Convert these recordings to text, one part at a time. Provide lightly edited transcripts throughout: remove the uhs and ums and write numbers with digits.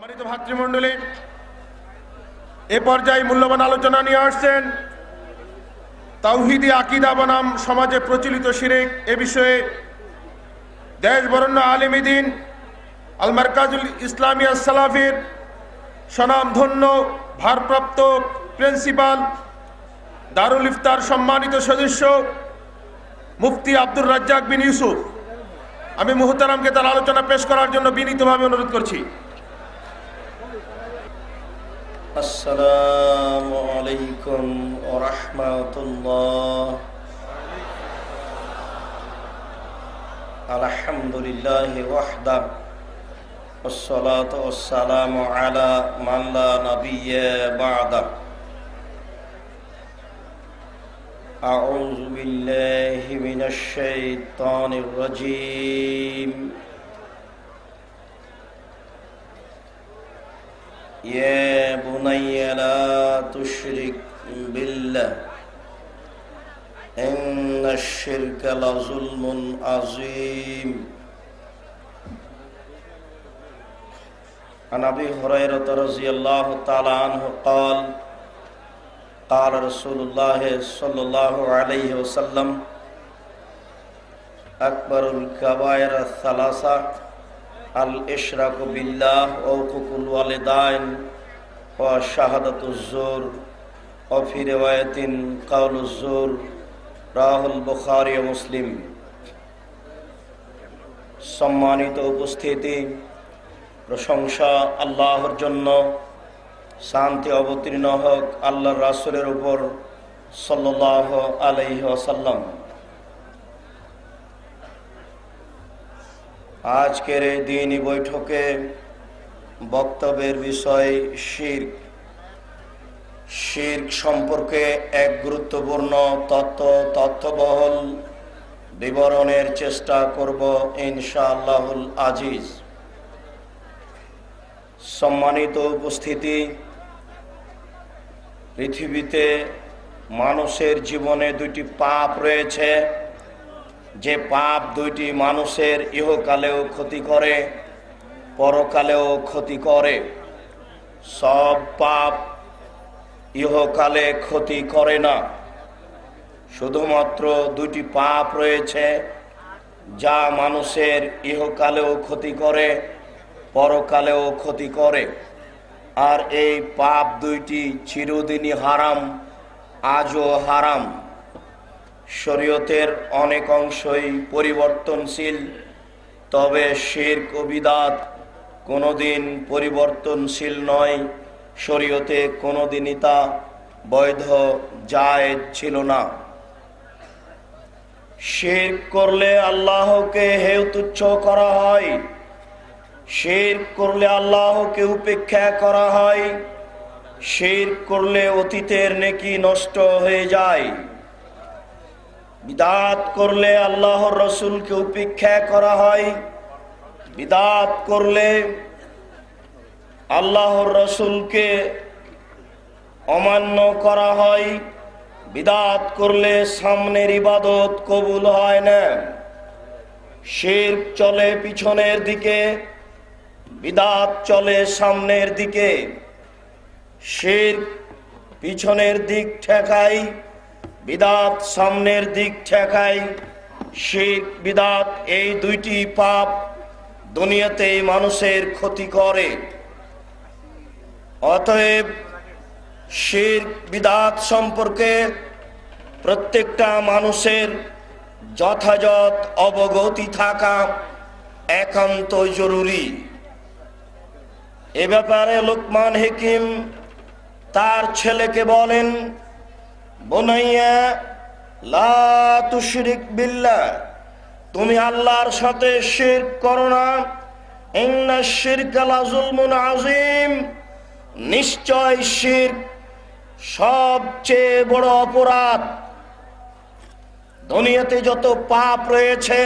সম্মানিত ভাতৃমণ্ডলী, এ পর্যায়ে মূল্যবান আলোচনা নিয়ে আসছেন তাওহীদি আকীদা বনাম সমাজে প্রচলিত শিরক এ বিষয়ে দেশ বরেণ্য আলেম দ্বীন আল মারকাজুল ইসলামিয়া সালাফির স্বনামধন্য ভারপ্রাপ্ত প্রিন্সিপাল দারুল ইফতার সম্মানিত সদস্য মুফতি আব্দুর রাজ্জাক বিন ইউসুফ। আমি মুহতারামকে তার আলোচনা পেশ করার জন্য বিনীতভাবে অনুরোধ করছি। আসসালামু আলাইকুম ওয়া রাহমাতুল্লাহ। আলহামদুলিল্লাহি ওয়াহদা ওয়াসসালাতু ওয়াসসালামু আলা মান লা নাবিয়্যা বা'দা। আউযু বিল্লাহি মিনাশ শাইতানির রাজীম। يا بني لا تشرك بالله إن الشرك لظلم عظيم. عن أبي هريرة رضي الله تعالى عنه قال قال رسول الله صلى الله عليه وسلم أكبر الكبائر الثلاثة الإشراك بالله وحقوق الوالدين وشهادة الزور وفي رواية قول الزور رواه البخاري ومسلم. সম্মানিত উপস্থিতি, প্রশংসা আল্লাহর জন্য, শান্তি অবতীর্ণ হোক আল্লাহর রাসূলের উপর সাল্লাল্লাহু আলাইহি ওয়াসাল্লাম। আজকের এই দিনই বৈঠকে বক্তব্যের বিষয় শিরক সম্পর্কে এক গুরুত্বপূর্ণ তথ্যবহুল বিবরণের চেষ্টা করব ইনশাআল্লাহুল আজিজ। সম্মানিত উপস্থিতি, পৃথিবীতে মানুষের জীবনে দুইটি পাপ রয়েছে, যে পাপ দুইটি মানুষের ইহকালেও ক্ষতি করে, পরকালেও ক্ষতি করে। সব পাপ ইহকালে ক্ষতি করে না, শুধুমাত্র দুইটি পাপ রয়েছে যা মানুষের ইহকালেও ক্ষতি করে, পরকালেও ক্ষতি করে। আর এই পাপ দুইটি চিরদিনই হারাম, আজও হারাম। শরীয়তের অনেক অংশই পরিবর্তনশীল, তবে শিরক ও বিদআত কোনোদিন পরিবর্তনশীল নয়। শরীয়তে কোনোদিনই তা বৈধ জায়েজ ছিল না। শিরক করলে আল্লাহকে হেয় তুচ্ছ করা হয়, শিরক করলে আল্লাহকে উপেক্ষা করা হয়, শিরক করলে অতীতের নেকি নষ্ট হয়ে যায়। বিদআত করলে আল্লাহর রাসূলকে উপেক্ষা করা হয়, বিদআত করলে আল্লাহর রাসূলকে অমান্য করা হয়, বিদআত করলে সামনের ইবাদত কবুল হয় না। শিরক চলে পিছনের দিকে, বিদআত চলে সামনের দিকে। শিরক পিছনের দিক ঠেকায়, বিদআত সামনের দিক ঠেকায়। শিরক বিদআত এই দুইটি পাপ দুনিয়াতে মানুষের ক্ষতি করে। অতএব শিরক বিদআত সম্পর্কে প্রত্যেকটা মানুষের যথাযথ অবগতি থাকা একান্ত জরুরি। এ ব্যাপারে লোকমান হাকিম তার ছেলেকে বলেন, বুনাইয়া লা তুশরিক বিল্লাহ, তুমি আল্লাহর সাথে শিরক করো না। ইন্নাশ শিরকা লাযুলমুন আযীম, নিশ্চয় শিরক সবচেয়ে বড় অপরাধ। দুনিয়াতে যত পাপ রয়েছে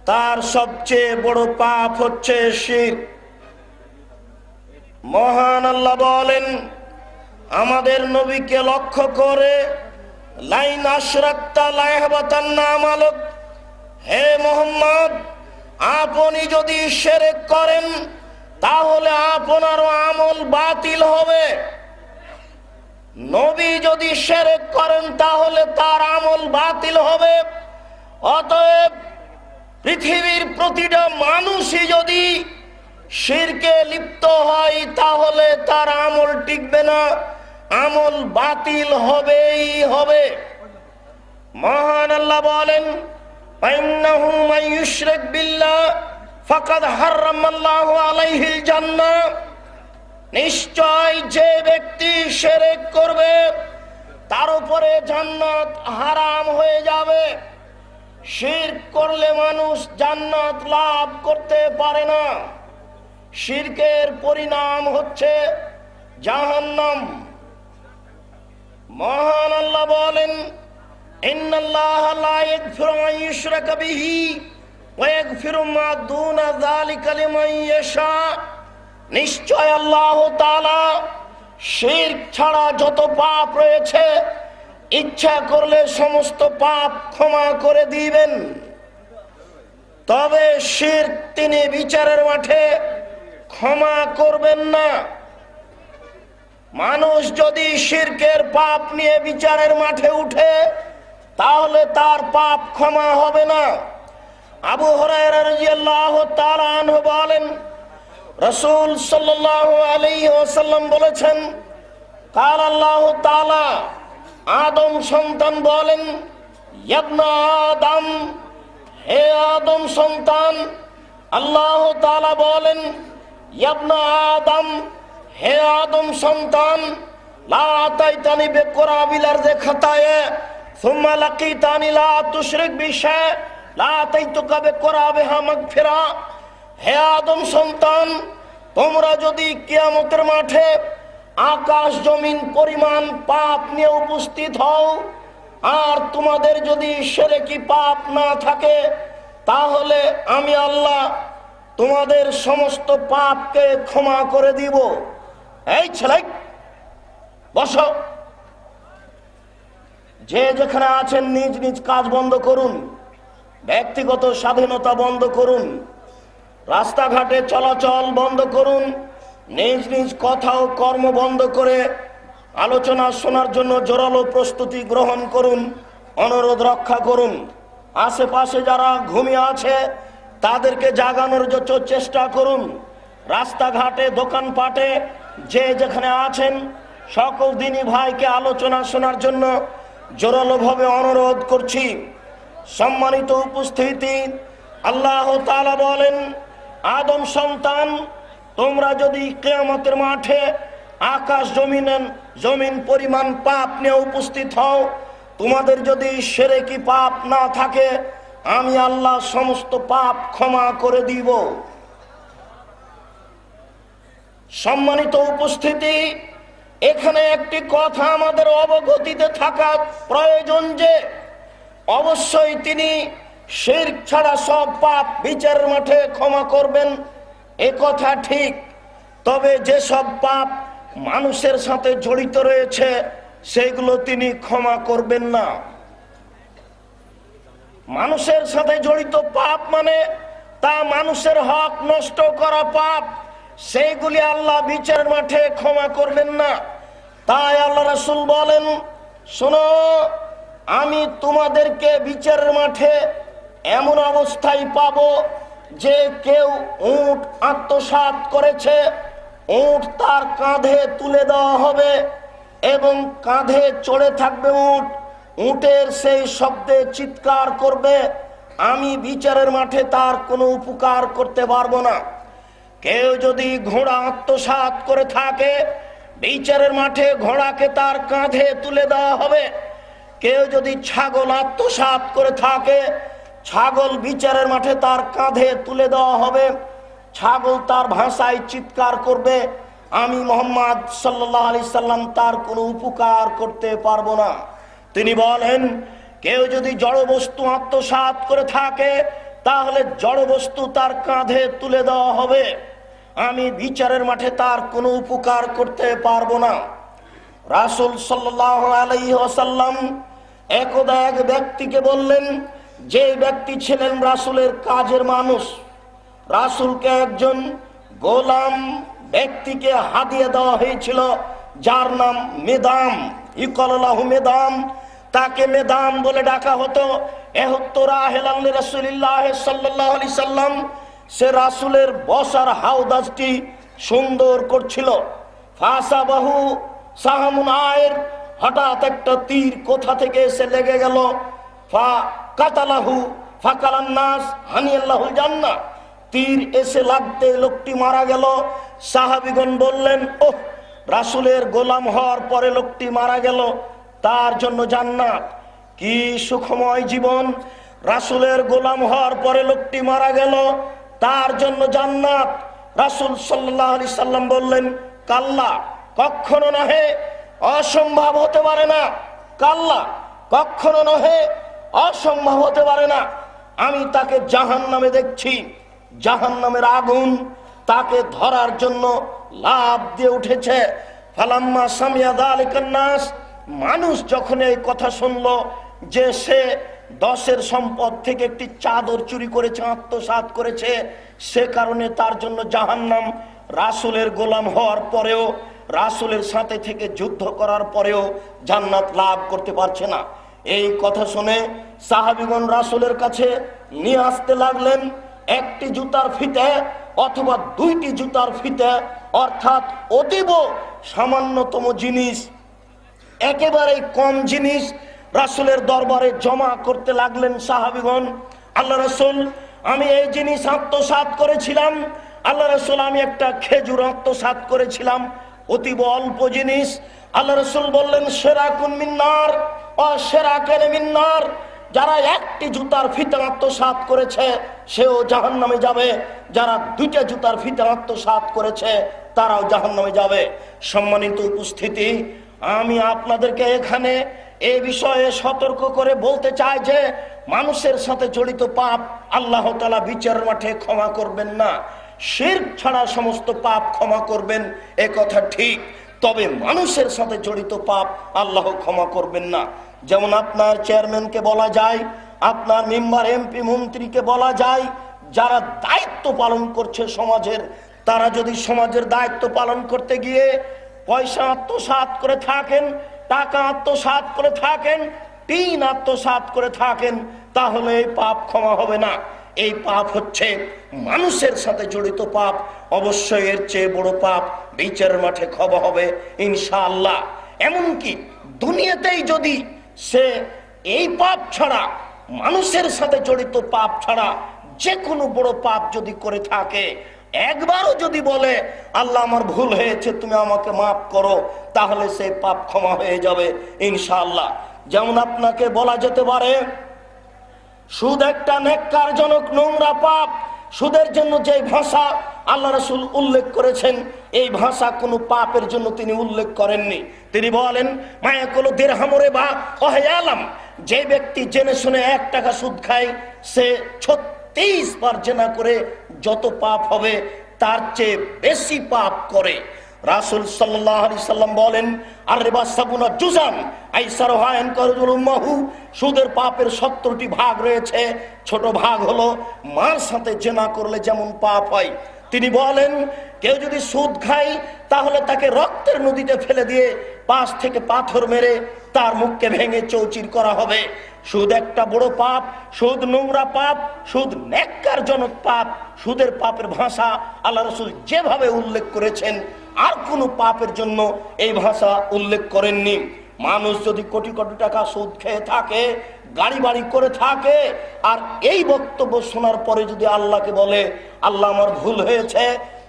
তার সবচেয়ে বড় পাপ হচ্ছে শিরক। মহান আল্লাহ বলেন আমাদের নবীকে লক্ষ্য করে, লাইন আশরাকতা লায়াহবাতান্না আমালুক, হে মুহাম্মদ, আপনি যদি শিরক করেন তাহলে আপনারও আমল বাতিল হবে। নবী যদি শিরক করেন তাহলে তার আমল বাতিল হবে। অতএব পৃথিবীর প্রতিটা মানুষই যদি শিরকে লিপ্ত হয় তাহলে তার আমল টিকবে না, আমল বাতিল হবেই হবে। মহান আল্লাহ বলেন, ফাইন্নাহু মান ইউশরিক বিল্লাহ ফাকাদ হারামাল্লাহু আলাইহিল জান্নাহ, নিশ্চয় যে ব্যক্তি শিরক করবে তার উপরে জান্নাত হারাম হয়ে যাবে। শিরক করলে মানুষ জান্নাত লাভ করতে পারে না। শিরকের পরিণাম হচ্ছে জাহান্নাম। মহান আল্লাহ বলেন, ইন্নাল্লাহা লা ইয়াগফিরু আন ইউশরাকা বিহি ওয়া ইয়াগফিরু মা দুনা যালিকা লিমান ইয়াশা, নিশ্চয় আল্লাহ তাআলা শিরক ছাড়া যত পাপ রয়েছে ইচ্ছা করলে সমস্ত পাপ ক্ষমা করে দিবেন। তবে শিরক তিনি বিচারের মাঠে ক্ষমা করবেন না। মানুষ যদি শিরকের পাপ নিয়ে বিচারের মাঠে উঠে তাহলে তার পাপ ক্ষমা হবে না। আবু হুরায়রা রাদিয়াল্লাহু তাআলা আনহু বলেন, রাসূল সাল্লাল্লাহু আলাইহি ওয়াসাল্লাম বলেছেন, কাল আল্লাহু তাআলা, আদম সন্তান বলেন, ইবনা আদম, হে আদম সন্তান। আল্লাহ তাআলা বলেন, ইবনা আদম, হে আদম সন্তান, লা আতাইতানি বিকুরাবিল আরদি খাতায়া সুম্মা লাকিতানি লা তুশরিক বি শাই লা আতাইতুকা বিকুরাবিহা মাগফিরা। হে আদম সন্তান, তোমরা যদি কিয়ামতের মাঠে আকাশ জমিন পরিমাণ পাপ নিয়ে উপস্থিত হও আর তোমাদের যদি শিরকি পাপ না থাকে তাহলে আমি আল্লাহ তোমাদের সমস্ত পাপকে ক্ষমা করে দিব। এই ছেলে বসো, যে যেখানে আছেন নিজ নিজ কাজ বন্ধ করুন, ব্যক্তিগত স্বাধীনতা বন্ধ করুন, রাস্তাঘাটে চলাচল বন্ধ করুন, নিজ নিজ কথা ও কর্ম বন্ধ করে আলোচনা শোনার জন্য জোরালো প্রস্তুতি গ্রহণ করুন, অনুরোধ রক্ষা করুন। আশেপাশে যারা ঘুমিয়ে আছে তাদেরকে জাগানোর জন্য চেষ্টা করুন। রাস্তাঘাটে দোকানপাটে যে যেখানে আছেন সকল দিনী ভাইকে আলোচনা শোনার জন্য জোরালোভাবে অনুরোধ করছি। সম্মানিত উপস্থিতি, আল্লাহ তাআলা বলেন, আদম সন্তান, তোমরা যদি কিয়ামতের মাঠে আকাশ জমিন পরিমাণ পাপ নিয়ে উপস্থিত হও, তোমাদের যদি শিরকি পাপ না থাকে আমি আল্লাহ সমস্ত পাপ ক্ষমা করে দিব। সম্মানিত উপস্থিতি, এখানে একটি কথা আমাদের অবগতিতে থাকা প্রয়োজন যে অবশ্যই তিনি শিরক ছাড়া সব পাপ বিচারের মাঠে ক্ষমা করবেন, এ কথা ঠিক। তবে যেসব পাপ মানুষের সাথে জড়িত রয়েছে সেগুলো তিনি ক্ষমা করবেন না। মানুষের সাথে জড়িত পাপ মানে তা মানুষের হক নষ্ট করা পাপ, সেইগুলি আল্লাহ বিচারের মাঠে ক্ষমা করবেন না। তাই আল্লাহ রাসূল বলেন, শোনো, আমি তোমাদেরকে বিচারের মাঠে এমন অবস্থায় পাবো যে কেউ উট আত্মসাৎ করেছে, উট তার কাঁধে তুলে দেওয়া হবে এবং কাঁধে চড়ে থাকবে উট, উটের সেই শব্দে চিৎকার করবে, আমি বিচারের মাঠে তার কোনো উপকার করতে পারবো না। কেউ যদি ঘোড়া আত্মসাৎ করে থাকে বিচারের মাঠে ঘোড়াকে তার কাঁধে তুলে দেওয়া হবে। কেউ যদি ছাগল আত্মসাৎ করে থাকে ছাগল বিচারের মাঠে তার কাঁধে তুলে দেওয়া হবে, ছাগল তার ভাষায় চিৎকার করবে, আমি মুহাম্মদ সাল্লাল্লাহু আলাইহি সাল্লাম তার কোনো উপকার করতে পারবো না। তিনি বলেন, কেউ যদি জড় বস্তু আত্মসাৎ করে থাকে তাহলে জড় বস্তু তার কাঁধে তুলে দেওয়া হবে, আমি বিচারের মাঠে তার কোনো উপকার করতে পারবো না। রাসূল সাল্লাল্লাহু আলাইহি ওয়াসাল্লাম একদা এক ব্যক্তিকে বললেন, যে ব্যক্তি ছিলেন রাসূলের কাজের মানুষ। রাসূলকে একজন গোলাম ব্যক্তিকে হাদিয়া দেওয়া হয়েছিল, যার নাম মেদাম, ইকলাহু মেদাম, তাকে মেদাম বলে ডাকা হতো। রাসূলুল্লাহ সাল্লাল্লাহু আলাইহি সাল্লাম সে রাসূলের বসার হাউদাজটি সুন্দর করছিল। ফাসাবাহু সাহামুন আয়ের, হঠাৎ একটা তীর কোথা থেকে এসে লেগে গেল। ফা কাতালাহু ফাকালান নাস হানিয়াল্লাহুল জান্নাহ, তীর এসে লাগতে লোকটি মারা গেল। সাহাবীগণ বললেন, ওহ, রাসূলের গোলাম হওয়ার পরে লোকটি মারা গেল, তার জন্য জান্নাত। কি সুখময় জীবন! রাসূলের গোলাম হওয়ার পরে লোকটি মারা গেল, তার জন্য জান্নাত। রাসূল সাল্লাল্লাহু আলাইহি সাল্লাম বললেন, কাল্লা, কখনো নহে, অসম্ভব হতে পারে না। কাল্লা, কখনো নহে, অসম্ভব হতে পারে না। আমি তাকে জাহান্নামে দেখছি, জাহান্নামের আগুন তাকে ধরার জন্য লাফ দিয়ে উঠেছে। ফালাম্মা সামিয়া যালিকান নাস, মানুষ যখন এই কথা শুনলো যে সে 10-এর সম্পদ থেকে একটি চাদর চুরি করেছে, আত্মসাৎ করেছে, সে কারণে তার জন্য জাহান্নাম, রাসূলের গোলাম হওয়ার পরেও, রাসূলের সাথে থেকে যুদ্ধ করার পরেও জান্নাত লাভ করতে পারছে না। এই কথা শুনে সাহাবীগণ রাসূলের কাছে নিয়ে আসতে লাগলেন একটি জুতার ফিতে অথবা 2টি জুতার ফিতে, অর্থাৎ অতীব সামান্যতম জিনিস, একেবারে কম জিনিস রাসূলের দরবারে জমা করতে লাগলেন সাহাবীগণ। আল্লাহ রাসূল, আমি এই জিনিস আত্মসাৎ করেছিলাম। আল্লাহ রাসূল, আমি একটা খেজুর আত্মসাৎ করেছিলাম, অতীব অল্প জিনিস। আল্লাহ রাসূল বললেন, শিরাকুন মিন্নার ওয়া শিরাকান মিন্নার, যারা একটি জুতার ফিতা আত্মসাৎ করেছে সেও জাহান্নামে যাবে, যারা 2টা জুতার ফিতা আত্মসাৎ করেছে তারাও জাহান্নামে যাবে। সম্মানিত উপস্থিতি, আমি আপনাদেরকে এখানে এই বিষয়ে সতর্ক করে বলতে চাই যে মানুষের সাথে জড়িত পাপ আল্লাহ তাআলা বিচারের মাঠে ক্ষমা করবেন না। শিরক ছাড়া সমস্ত পাপ ক্ষমা করবেন, এ কথা ঠিক, তবে মানুষের সাথে জড়িত পাপ আল্লাহ ক্ষমা করবেন না। যেমন আপনার চেয়ারম্যানকে বলা যায়, আপনার মেম্বার, এমপি, মন্ত্রীকে বলা যায়, যারা দায়িত্ব পালন করছে সমাজের, তারা যদি সমাজের দায়িত্ব পালন করতে গিয়ে পয়সা আত্মসাৎ করে থাকেন, টাকা আত্মসাৎ করে থাকেন, টিন আত্মসাৎ করে থাকেন, তাহলে এই পাপ ক্ষমা হবে না। এই পাপ হচ্ছে মানুষের সাথে জড়িত পাপ। অবশ্যই এর চেয়ে বড় পাপ বিচারের মাঠে ক্ষমা হবে ইনশাআল্লাহ। এমনকি দুনিয়াতেই যদি সে এই পাপ ছাড়া, মানুষের সাথে জড়িত পাপ ছাড়া যে কোনো বড় পাপ যদি করে থাকে, একবারও যদি বলে আল্লাহ আমার ভুল হয়েছে, তুমি আমাকে মাফ করো, তাহলে সেই পাপ ক্ষমা হয়ে যাবে ইনশাআল্লাহ। যেমন আপনাকে বলা যেতে পারে সুদ একটা নেক্কারজনক নোংরা পাপ। সুদের জন্য যে ভাষা আল্লাহ রাসূল উল্লেখ করেছেন, এই ভাষা কোনো পাপের জন্য তিনি উল্লেখ করেননি। তিনি বলেন, মায়াকুলু দিরহামু রিবা ওয়াহয়ালাম, যে ব্যক্তি জেনে শুনে 1 টাকা সুদ খায়, সে 36 বার জেনা করে যত পাপ হবে তার চেয়ে বেশি পাপ করে। রাসূল সাল্লাল্লাহু আলাইহি সাল্লাম বলেন, আর রিবা সাবুনা জুজান আইসারুহা ইনকারুল উম্মাহু, সুদের পাপের 70টি ভাগ রয়েছে। ছোট ভাগ হলো মার সাথে জেনা করলে যেমন পাপ হয়। তিনি বলেন, কেউ যদি সুদ খায় তাহলে তাকে রক্তের নদীতে ফেলে দিয়ে 5 থেকে পাথর মেরে তার মুখকে ভেঙে চৌচির করা হবে। সুদ একটা বড় পাপ, সুদ নোংরা পাপ, সুদ নেক্কারজনক পাপ। সুদের পাপের ভাষা আল্লাহ রাসূল যেভাবে উল্লেখ করেছেন, আর কোনো পাপের জন্য এই ভাষা উল্লেখ করেননি। মানুষ যদি কোটি কোটি টাকা সুদ খেয়ে থাকে, গাড়ি বাড়ি করে থাকে, আর এই বক্তব্য শোনার পরে যদি আল্লাহকে বলে, আল্লাহ আমার ভুল হয়েছে,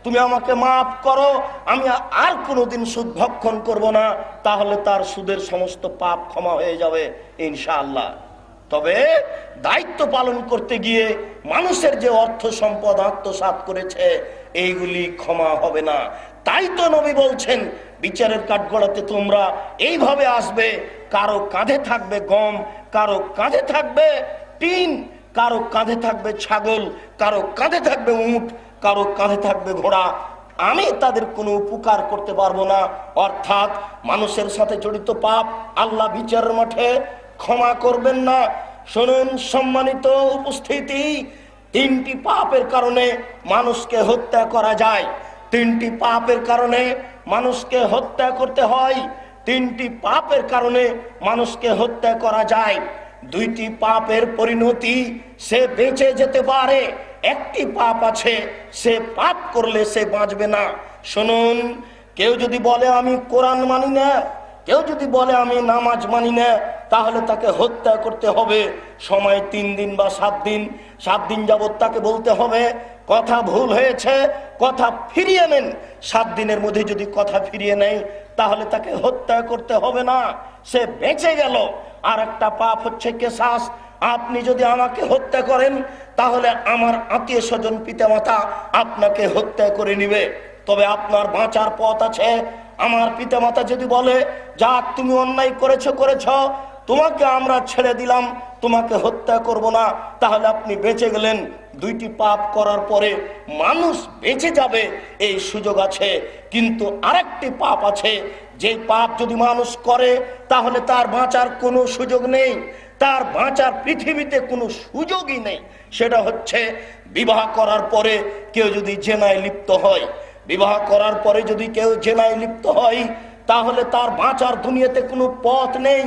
তুমি আমাকে মাফ করো, আমি আর কোনোদিন সুদ ভক্ষণ করব না, তাহলে তার সুদের সমস্ত পাপ ক্ষমা হয়ে যাবে ইনশাআল্লাহ। তবে দায়িত্ব পালন করতে গিয়ে মানুষের যে অর্থ সম্পদ আত্মসাৎ করেছে, এইগুলি ক্ষমা হবে না। তাই তো নবী বলছেন, বিচারের কাঠগড়াতে তোমরা এইভাবে আসবে, কারো কাঁধে থাকবে গম, কারো কাঁধে থাকবে টিন, কারো কাঁধে থাকবে ছাগল, কারো কাঁধে থাকবে উট, কারো কাঁধে থাকবে ঘোড়া, আমি তাদের কোনো উপকার করতে পারবো না। অর্থাৎ মানুষের সাথে জড়িত পাপ আল্লাহ বিচারের মাঠে ক্ষমা করবেন না। শুনুন সম্মানিত উপস্থিতি, তিনটি পাপের কারণে মানুষকে হত্যা করা যায়। তিনটি পাপের কারণে মানুষকে হত্যা করতে হয়। তিনটি পাপের কারণে মানুষকে হত্যা করা যায়। দুইটি পাপের পরিণতি সে বেঁচে যেতে পারে। একটি পাপ আছে, সে পাপ করলে সে বাঁচবে না। শুনুন, কেউ যদি বলে আমি কোরআন মানি না, কেউ যদি বলে আমি নামাজ মানি না, তাহলে তাকে হত্যা করতে হবে। সময় 3 দিন বা 7 দিন, 7 দিন যাবত তাকে বলতে হবে কথা ভুল হয়েছে, কথা ফিরিয়ে নেন। 7 দিনের মধ্যে যদি কথা ফিরিয়ে নেয়, তাহলে তাকে হত্যা করতে হবে না, সে বেঁচে গেল। আর একটা পাপ হচ্ছে কেসাস। আপনি যদি আমাকে হত্যা করেন, তাহলে আমার আত্মীয় স্বজন পিতামাতা আপনাকে হত্যা করে নিবে। তবে আপনার বাঁচার পথ আছে। আমার পিতামাতা যদি বলে যাক তুমি অন্যায় করেছ, তোমাকে আমরা ছেড়ে দিলাম, তোমাকে হত্যা করব না, তাহলে আপনি বেঁচে গেলেন। দুইটি পাপ করার পরে মানুষ বেঁচে যাবে, এই সুযোগ আছে। কিন্তু আরেকটি পাপ আছে, যে পাপ যদি মানুষ করে তাহলে তার বাঁচার কোনো সুযোগ নেই, তার বাঁচার পৃথিবীতে কোনো সুযোগই নেই। সেটা হচ্ছে বিবাহ করার পরে কেউ যদি জেনায় লিপ্ত হয়। বিবাহ করার পরে যদি কেউ জেনায় লিপ্ত হয়, তাহলে তার বাঁচার দুনিয়াতে কোনো পথ নেই।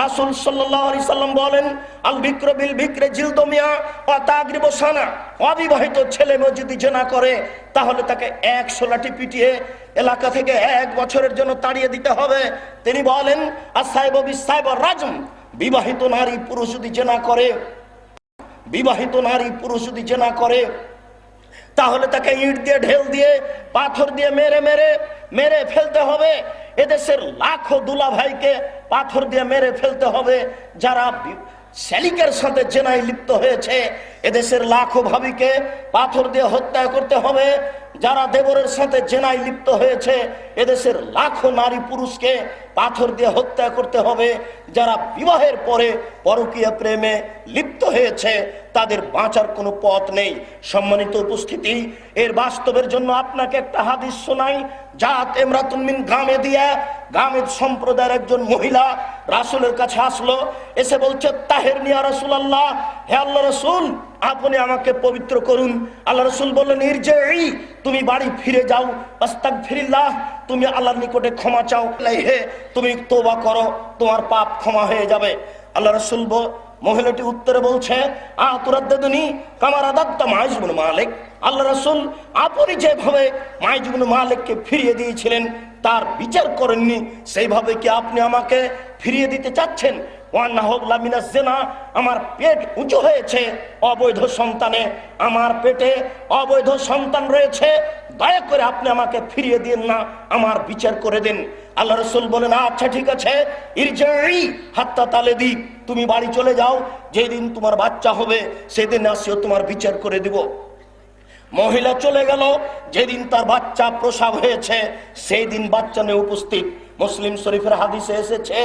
রাসূল সাল্লাল্লাহু আলাইহি সাল্লাম বলেন, আল বিক্র বিল বিক্রে জিলদু মিয়া ওয়া তাগরিবু সানা। অবিবাহিত ছেলে মেয়ে যদি জেনা করে, তাহলে তাকে 100 লাঠি পিটিয়ে এলাকা থেকে 1 বছরের জন্য তাড়িয়ে দিতে হবে। তিনি বলেন, আসাইবু বিসাইবু রাজম। বিবাহিত নারী পুরুষ যদি জেনা করে, বিবাহিত নারী পুরুষ যদি জেনা করে, তাহলে তাকে ইট দিয়ে, ঢেল দিয়ে, পাথর দিয়ে মেরে মেরে মেরে ফেলতে হবে। এদেশের লাখো দুলা ভাইকে পাথর দিয়ে মেরে ফেলতে হবে যারা শালিকের সাথে জেনায় লিপ্ত হয়েছে। এদেশের লাখো ভাবিকে পাথর দিয়ে হত্যা করতে হবে যারা দেবরের সাথে জেনায় লিপ্ত হয়েছে। এদেশের লাখো নারী পুরুষকে পাথর দিয়ে হত্যা করতে হবে যারা বিবাহের পরে পরকীয়া প্রেমে লিপ্ত হয়েছে। তাদের বাঁচার কোনো পথ নেই। সম্মানিত উপস্থিতি, এর বাস্তবের জন্য আপনাকে একটা হাদিস শোনাই। জাত ইমরাতুন মিন গামেদিয়া, গামেদ সম্প্রদায়ের একজন মহিলা রাসূলের কাছে আসলো, এসে বলছে তাহেরনি ইয়া রাসূলুল্লাহ, হে আল্লাহ রাসূল আপনি আমাকে পবিত্র করুন। আল্লাহ রাসূল বললেন ইরজিই, তুমি বাড়ি ফিরে যাও, আস্তাগফিরিল্লাহ, তুমি আল্লাহর নিকটে ক্ষমা চাও, হে তুমি তওবা করো, তোমার পাপ ক্ষমা হয়ে যাবে। আল্লাহ রাসূল মহিলাটি উত্তরে বলছে আতুরাদ্দাদুনি কামা রাদাত্তা মাইজ ইবনে মালিক। আল্লাহ রাসূল আপনি যেভাবে মাইজ ইবনে মালিককে ফিরিয়ে দিয়েছিলেন তার বিচার করেননি, সেইভাবে কি আপনি আমাকে ফিরিয়ে দিতে চাচ্ছেন? আমার পেট উঁচু হয়েছে অবৈধ সন্তানে, আমার পেটে অবৈধ সন্তান রয়েছে, দয়া করে আপনি আমাকে ফিরিয়ে দিন না, আমার বিচার করে দিন। আল্লাহ রাসূল বলেন আচ্ছা ঠিক আছে, ইরজিই হাত্তা তালেদি, তুমি বাড়ি চলে যাও, যেদিন তোমার বাচ্চা হবে সেদিন আসিও, তোমার বিচার করে দিব। মহিলা চলে গেল। যেদিন তার বাচ্চা প্রসব হয়েছে সেই দিন বাচ্চা নিয়ে উপস্থিত। মুসলিম শরীফের হাদিসে এসেছে,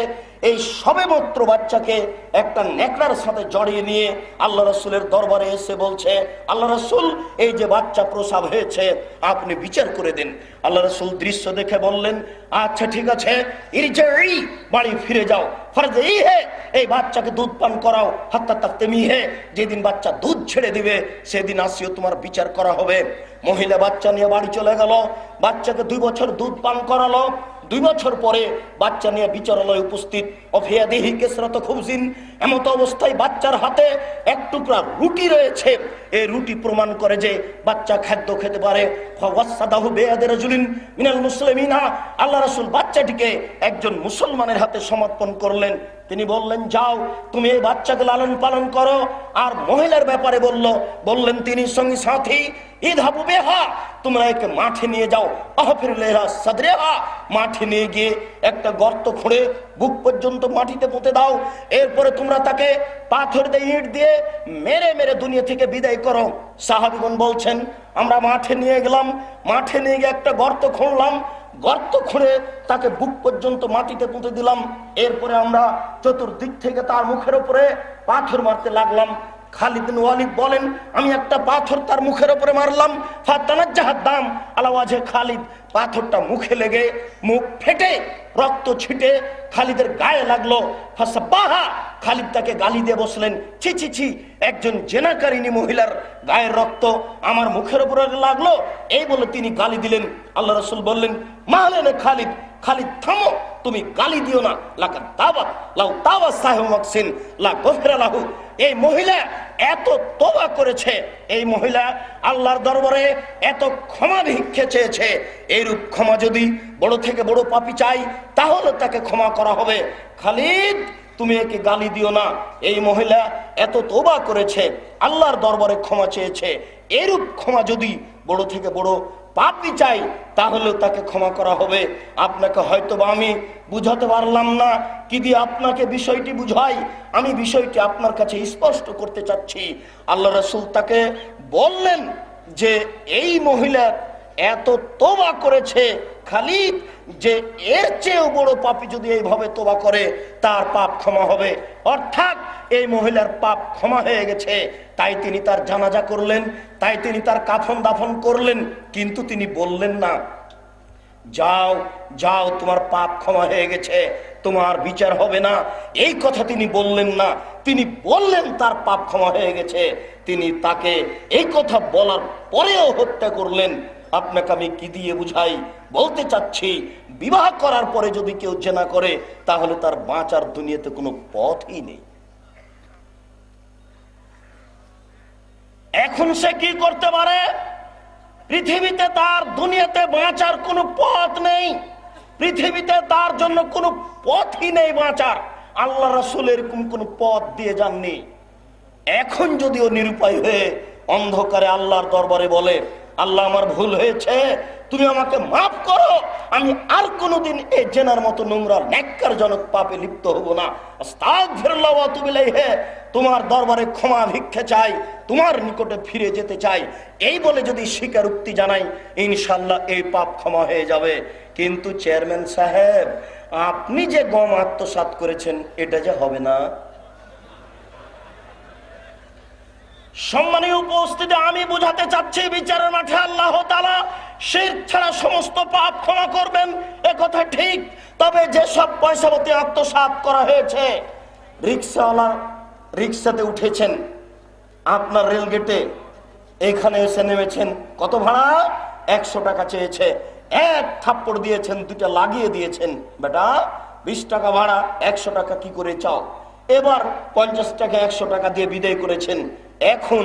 এই সবেমাত্র বাচ্চাকে একটা নেকড়ার সাথে জড়িয়ে নিয়ে আল্লাহ রাসূলের দরবারে এসে বলছে, আল্লাহ রাসূল এই যে বাচ্চা প্রসব হয়েছে আপনি বিচার করে দিন। আল্লাহ রাসূল দৃশ্য দেখে বললেন আচ্ছা ঠিক আছে, ইরজিই বাড়ি ফিরে যাও, ফরজি হে এই বাচ্চাকে দুধ পান করাও, হাত্তা তাকতেমি হে যেদিন বাচ্চা দুধ ছেড়ে দিবে সেদিন আসিও, তোমার বিচার করা হবে। মহিলা বাচ্চা নিয়ে বাড়ি চলে গেল, বাচ্চাকে 2 বছর দুধ পান করালো। 2 বছর পরে বাচ্চা নিয়ে বিচারালয়ে উপস্থিত। অফিয়াদিহি কেসরাত খুবজিন, এমত অবস্থায় বাচ্চার হাতে এক টুকরা রুটি রয়েছে। এই রুটি প্রমাণ করে যে বাচ্চা খাদ্য খেতে পারে। ফাওয়াসাদাহু বিয়াদি রাজুলিন মিনাল মুসলিমিনা, আল্লাহ রাসূল বাচ্চাটিকে একজন মুসলমানের হাতে সমর্পণ করলেন। তিনি বললেন যাও তুমি এই বাচ্চাকে লালন পালন করো। আর মহিলার ব্যাপারে বললেন তিনি সঙ্গী সাথী ইযহাবু বিহা, তোমরা একে মাঠে নিয়ে যাও, আহফির লাহা সাদরিহা, মাঠে নিয়ে গিয়ে একটা গর্ত খুঁড়ে বুক পর্যন্ত মাটিতে পুঁতে দাও। এরপরে তোমরা তাকে পাথর দিয়ে ইট দিয়ে মেরে মেরে দুনিয়া থেকে বিদায় করো। সাহাবীগণ বলছেন আমরা মাঠে নিয়ে গেলাম, মাঠে নিয়ে গিয়ে একটা গর্ত খুঁড়লাম, গর্ত খুঁড়ে তাকে বুক পর্যন্ত মাটিতে পুঁতে দিলাম। এরপরে আমরা চতুর্দিক থেকে তার মুখের উপরে পাথর মারতে লাগলাম। খালিদ বিন ওয়ালিদ বলেন, আমি একটা পাথর তার মুখের উপরে মারলাম, ফাতানাজ্জাহাদ দাম আলা ওয়াজহি খালিদ, পাথরটা মুখে লেগে মুখ ফেটে রক্ত ছিটে খালিদের গায়ে লাগলো। ফাসাব্বাহা, খালিদ তাকে গালি দিয়ে বসলেন, ছি ছি ছি, একজন জেনাকারিনী মহিলার গায়ের রক্ত আমার মুখের উপরে লাগলো, এই বলে তিনি গালি দিলেন। আল্লাহ রাসূল বললেন, মাহলেন খালিদ, খালিদ থামো, তুমি গালি দিও না। লাকাদ তাওবা লাউ তাওবা সাহিবু মাকসিন লা গফিরা লাহু। এই মহিলা এত তওবা করেছে, এই মহিলা আল্লাহর দরবারে এত ক্ষমা ভিক্ষে চেয়েছে, এইরূপ ক্ষমা যদি বড় থেকে বড় পাপী চাই তাহলে তাকে ক্ষমা করা হবে। খালিদ তুমি একে গালি দিও না, এই মহিলা এত তওবা করেছে, আল্লাহর দরবারে ক্ষমা চেয়েছে, এরূপ ক্ষমা যদি বড় থেকে বড় পাপী চাই তাহলে তাকে ক্ষমা করা হবে। আপনাকে হয়তোবা আমি বুঝাতে পারলাম না, কি দিয়ে আপনাকে বিষয়টি বুঝাই, আমি বিষয়টি আপনার কাছে স্পষ্ট করতে চাচ্ছি। আল্লাহ রাসূল তাকে বললেন যে এই মহিলা এত তওবা করেছে খালিদ, যে এর চেয়েও বড় পাপী যদি এইভাবে তওবা করে তার পাপ ক্ষমা হবে। অর্থাৎ এই মহিলার পাপ ক্ষমা হয়ে গেছে, তাই তিনি তার জানাজা করলেন, তাই তিনি তার কাফন দাফন করলেন। কিন্তু তিনি বললেন না, যাও যাও তোমার পাপ ক্ষমা হয়ে গেছে, তোমার বিচার হবে না, এই কথা তিনি বললেন না। তিনি বললেন তার পাপ ক্ষমা হয়ে গেছে। তিনি তাকে এই কথা বলার পরেও হত্যা করলেন। আপনাকে আমি কি দিয়ে বুঝাই, বলতে চাচ্ছি বিবাহ করার পরে যদি কেউ জেনা করে তাহলে তার বাঁচার দুনিয়াতে কোনো পথই নেই। এখন সে কি করতে পারে? পৃথিবীতে তার দুনিয়াতে বাঁচার কোনো পথ নেই, পৃথিবীতে তার জন্য কোনো পথই নেই বাঁচার। আল্লাহ রাসূল এরকম কোনো পথ দিয়ে যাননি। এখন যদিও নিরুপায় হয়ে অন্ধকারে আল্লাহর দরবারে বলে, আল্লাহ আমার ভুল হয়েছে, তুমি আমাকে মাফ করো, আমি আর কোনোদিন এই জেনার মতো নোংরা ন্যাক্কারজনক পাপে লিপ্ত হব না, আস্তাগফিরুল্লাহ ওয়া আতুবু ইলাইহি, তোমার দরবারে ক্ষমা ভিক্ষা চাই, তোমার নিকটে ফিরে যেতে চাই, এই বলে যদি স্বীকারোক্তি জানাই ইনশাআল্লাহ এই পাপ ক্ষমা হয়ে যাবে। কিন্তু চেয়ারম্যান সাহেব, আপনি যে গম আত্মসাৎ করেছেন এটা যে হবে না। সম্মানীয় উপস্থিতি, আমি বুঝাতে চাচ্ছি বিচারের মাঠে আল্লাহ তাআলা শিরক ছাড়া সমস্ত পাপ ক্ষমা করবেন, এ কথা ঠিক। তবে যেসব পয়সাপতি আত্মসাৎ করা হয়েছে, রিক্সাওয়ালা রিক্সাতে উঠেছেন, আপনার রেলগেটে এখানে এসে নেমেছেন, কত ভাড়া? 100 টাকা চেয়েছে, এক থাপ্পড় দিয়েছেন, দুটা লাগিয়ে দিয়েছেন, বেটা 20 টাকা ভাড়া, 100 টাকা কি করে চাও? এবার 50 টাকা 100 টাকা দিয়ে বিদায় করেছেন। এখন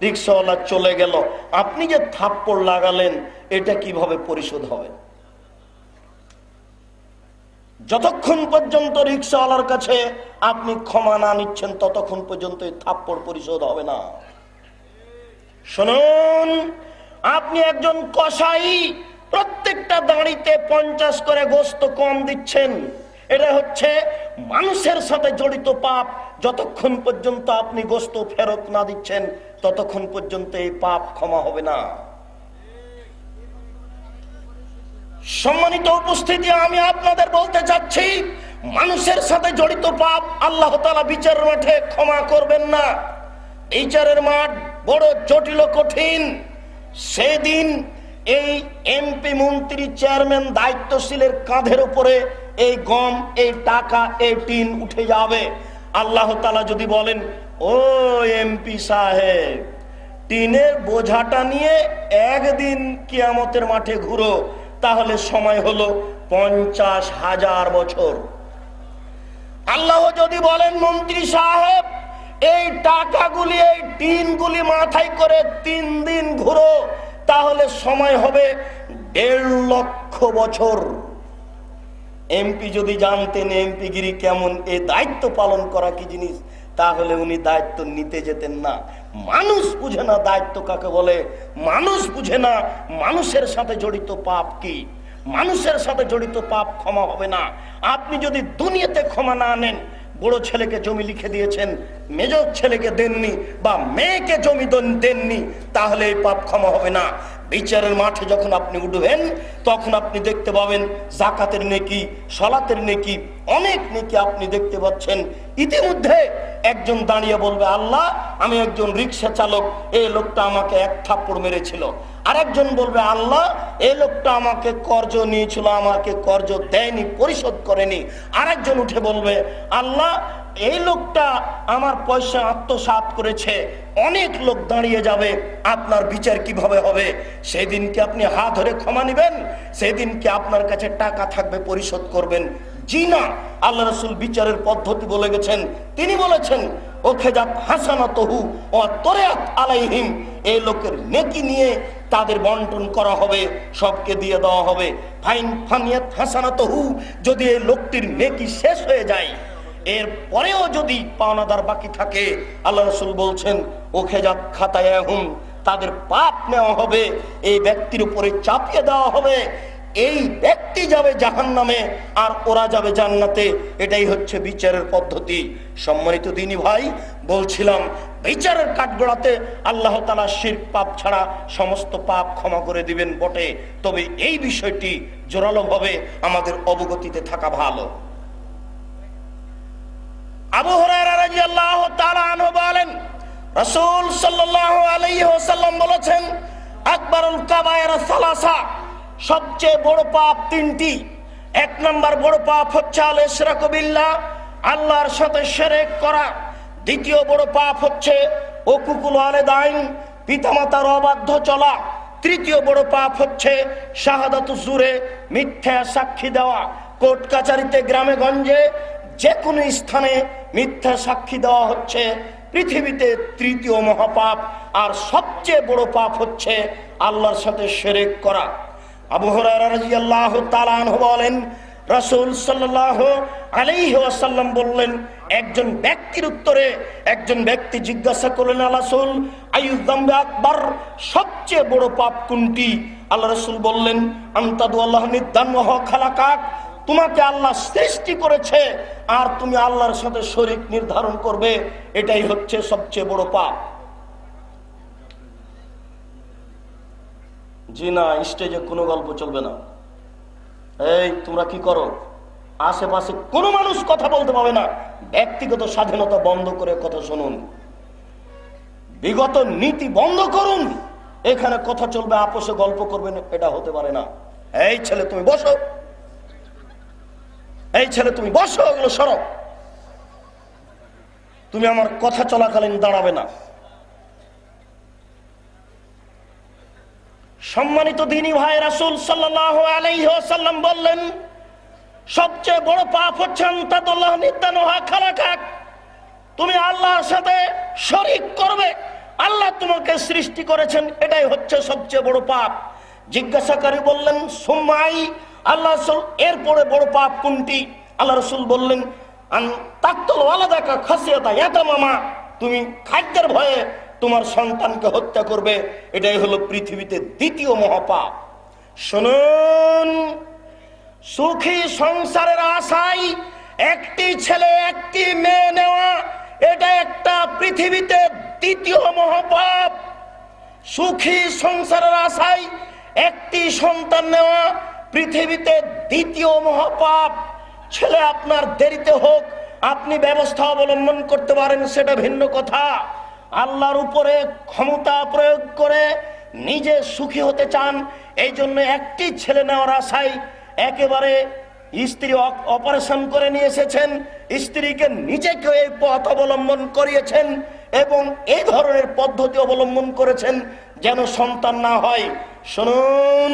রিক্সাওয়ালা চলে গেল, আপনি যে থাপ্পড় লাগালেন এটা কিভাবে পরিশোধ হবে? যতক্ষণ পর্যন্ত রিক্সাওয়ালার কাছে আপনি ক্ষমা না নিচ্ছেন ততক্ষণ পর্যন্ত এই থাপ্পড় পরিশোধ হবে না। শুনুন, আপনি একজন কসাই, প্রত্যেকটা দাঁড়িতে 50 করে গোস্ত কম দিচ্ছেন, এটা হচ্ছে মানুষের সাথে জড়িত পাপ। যতক্ষণ পর্যন্ত আপনি গোস্ত ফেরত না দিচ্ছেন ততক্ষণ পর্যন্ত এই পাপ ক্ষমা হবে না। সম্মানিত উপস্থিতি, আমি আপনাদের বলতে চাচ্ছি, মানুষের সাথে জড়িত পাপ আল্লাহ তাআলা বিচারের মাঠে ক্ষমা করবেন না। বিচারের মাঠ বড় জটিল কঠিন। সেদিন এই এমপি মন্ত্রী চেয়ারম্যান দায়িত্বশীলের কাঁধের উপরে এই গম, এই টাকা, এই টিন উঠে যাবে। আল্লাহ তাআলা যদি বলেন, ও এমপি সাহেব, টিনের বোঝাটা নিয়ে একদিন কিয়ামতের মাঠে ঘুরো, তাহলে সময় হলো 50,000 বছর। আল্লাহ যদি বলেন, মন্ত্রী সাহেব, এই টাকাগুলি, এই টিনগুলি মাথায় করে 3 দিন ঘুরো, তাহলে সময় হবে 1.5 লক্ষ বছর। এমপি যদি জানতেন এমপিগিরি কেমন, এই দায়িত্ব পালন করা কি জিনিস, তাহলে উনি দায়িত্ব নিতে যেতেন না। মানুষ বুঝে না দায়িত্ব কাকে বলে, মানুষ বুঝে না মানুষের সাথে জড়িত পাপ কি। মানুষের সাথে জড়িত পাপ ক্ষমা হবে না। আপনি যদি দুনিয়াতে ক্ষমা না নেন, বড় ছেলেকে জমি লিখে দিয়েছেন, মেজর ছেলেকে দেননি, বা মেয়েকে জমি দেননি, তাহলে এই পাপ ক্ষমা হবে না। বিচারের মাঠে যখন আপনি উঠবেন তখন আপনি দেখতে পাবেন যাকাতের নেকি, সালাতের নেকি, অনেক নেকি আপনি দেখতে পাচ্ছেন। ইতিমধ্যে একজন দাঁড়িয়ে বলবে, আল্লাহ আমি একজন রিক্সা চালক, এই লোকটা আমাকে এক থাপ্পড় মেরেছিল। আরেকজন বলবে, আল্লাহ এই লোকটা আমাকে কর্জ নিয়েছিল, আমাকে কর্জ দেয়নি, পরিশোধ করেনি। আরেকজন উঠে বলবে, আল্লাহ এই লোকটা আমার পয়সা আত্মসাৎ করেছে। অনেক লোক দাঁড়িয়ে যাবে, আপনার বিচার কিভাবে হবে? সেদিন কি আপনি হাত ধরে ক্ষমা নেবেন? সেদিন কি আপনার কাছে টাকা থাকবে পরিশোধ করবেন? জি না। আল্লাহ রাসূল বিচারের পদ্ধতি বলে গেছেন। তিনি বলেছেন, ওখেজাত হাসানাতহু ওয়া তরিয়াত আলাইহিম, এই লোকের নেকি নিয়ে তাদের বন্টন করা হবে, সবকে দিয়ে দেওয়া হবে। ফাইন ফানিয়াত হাসানাতহু, যদি এই লোকটির নেকি শেষ হয়ে যায়, এর পরেও যদি পাওনাদার বাকি থাকে, আল্লাহ রাসূল বলছেন ওখেজাত খাতায়াহুম, তাদের পাপ নেওয়া হবে, এই ব্যক্তির উপরে চাপিয়ে দেওয়া হবে। এই ব্যক্তি যাবে জাহান্নামে আর ওরা যাবে জান্নাতে। এটাই হচ্ছে বিচারের পদ্ধতি। সম্মানিত দিনী ভাই, বলছিলাম বিচারের কাঠগড়াতে আল্লাহ তাআলা শিরক পাপ ছাড়া সমস্ত পাপ ক্ষমা করে দিবেন বটে, তবে এই বিষয়টি জোরালোভাবে আমাদের অবগতিতে থাকা ভালো। আবু হুরায়রা রাদিয়াল্লাহু তাআলা আনহু বলেন, রাসূল সাল্লাল্লাহু আলাইহি ওয়াসাল্লাম বলেছেন, আকবারুল কাবায়ের সালাসা, সবচেয়ে বড় পাপ তিনটি। এক নম্বর বড় পাপ হচ্ছে আল ইশরাকু বিল্লাহ, আল্লাহর সাথে শিরক করা। দ্বিতীয় বড় পাপ হচ্ছে উকুকুল ওয়ালিদাইন, পিতামাতার অবাধ্য চলা। তৃতীয় বড় পাপ হচ্ছে শাহাদাতু জুরে, মিথ্যা সাক্ষী দেওয়া। কোর্ট কাচারিতে, গ্রামে গঞ্জে, যে কোনো স্থানে মিথ্যা সাক্ষী দেওয়া হচ্ছে পৃথিবীতে তৃতীয় মহাপাপ। আর সবচেয়ে বড় পাপ হচ্ছে আল্লাহর সাথে শিরক করা। আবু হুরায়রা রাদিয়াল্লাহু তাআলা আনহু বলেন, রাসূল সাল্লাল্লাহু আলাইহি ওয়াসাল্লাম বললেন, একজন ব্যক্তির উত্তরে একজন ব্যক্তি জিজ্ঞাসা করলেন, আল্লাহ রাসূল আইয়ুয যামবি আকবার, সবচেয়ে বড় পাপ কোনটি? আল্লাহ রাসূল বললেন, আনতাদু আল্লাহ নিদ্দান ওয়া হুয়া খালাকাক, তোমাকে আল্লাহ সৃষ্টি করেছে আর তুমি আল্লাহর সাথে শরীক নির্ধারণ করবে, এটাই হচ্ছে সবচেয়ে বড় পাপ। জি না, স্টেজে কোনো গল্প চলবে না। এই তোমরা কি করো? আশেপাশে কোনো মানুষ কথা বলতে পারবে না। ব্যক্তিগত স্বাধীনতা বন্ধ করে কথা শুনুন, বিগত নীতি বন্ধ করুন। এখানে কথা চলবে, আপোষে গল্প করবেন, এটা হতে পারে না। এই ছেলে তুমি বসো, এই ছেলে তুমি বসো, ওগুলো সরো। তুমি আমার কথা চলাকালীন দাঁড়াবে না। সম্মানিত দ্বীনি ভাই, রাসূল সাল্লাল্লাহু আলাইহি ওয়াসাল্লাম বললেন, সবচেয়ে বড় পাপ হচ্ছে আনতাদুল্লাহ নিদ্দান ওয়া খালাকাক, তুমি আল্লাহর সাথে শরীক করবে। আল্লাহ তোমাকে সৃষ্টি করেছেন, এটাই হচ্ছে সবচেয়ে বড় পাপ। জিজ্ঞাসাকারী বললেন, সুম্মাই, আল্লাহ রাসূল এরপরে বড় পাপ কোনটি? আল্লাহ রাসূল বললেন, আন তাকতুল ওয়ালাদাকা খাসিয়াতা ইয়াতামামা, তুমি খাদ্যের ভয়ে তোমার সন্তানকে হত্যা করবে, এটাই হলো পৃথিবীতে দ্বিতীয় মহাপাপ। শুনুন, সুখী সংসারের আশায় একটি ছেলে একটি মেয়ে নেওয়া, এটা একটা পৃথিবীতে দ্বিতীয় মহাপাপ। সুখী সংসারের আশায় একটি সন্তান নেওয়া পৃথিবীতে দ্বিতীয় মহাপাপ। ছেলে আপনার দেরিতে হোক, আপনি ব্যবস্থা অবলম্বন করতে পারেন, সেটা ভিন্ন কথা। আল্লাহর উপরে ক্ষমতা প্রয়োগ করে নিজে সুখী হতে চান, এই জন্য একটি ছেলে নেওয়ার আশায় একেবারে স্ত্রী অপারেশন করে নিয়ে এসেছেন, স্ত্রীকে নিজেকে এই পথ অবলম্বন করিয়েছেন এবং এই ধরনের পদ্ধতি অবলম্বন করেছেন যেন সন্তান না হয়। শুনুন,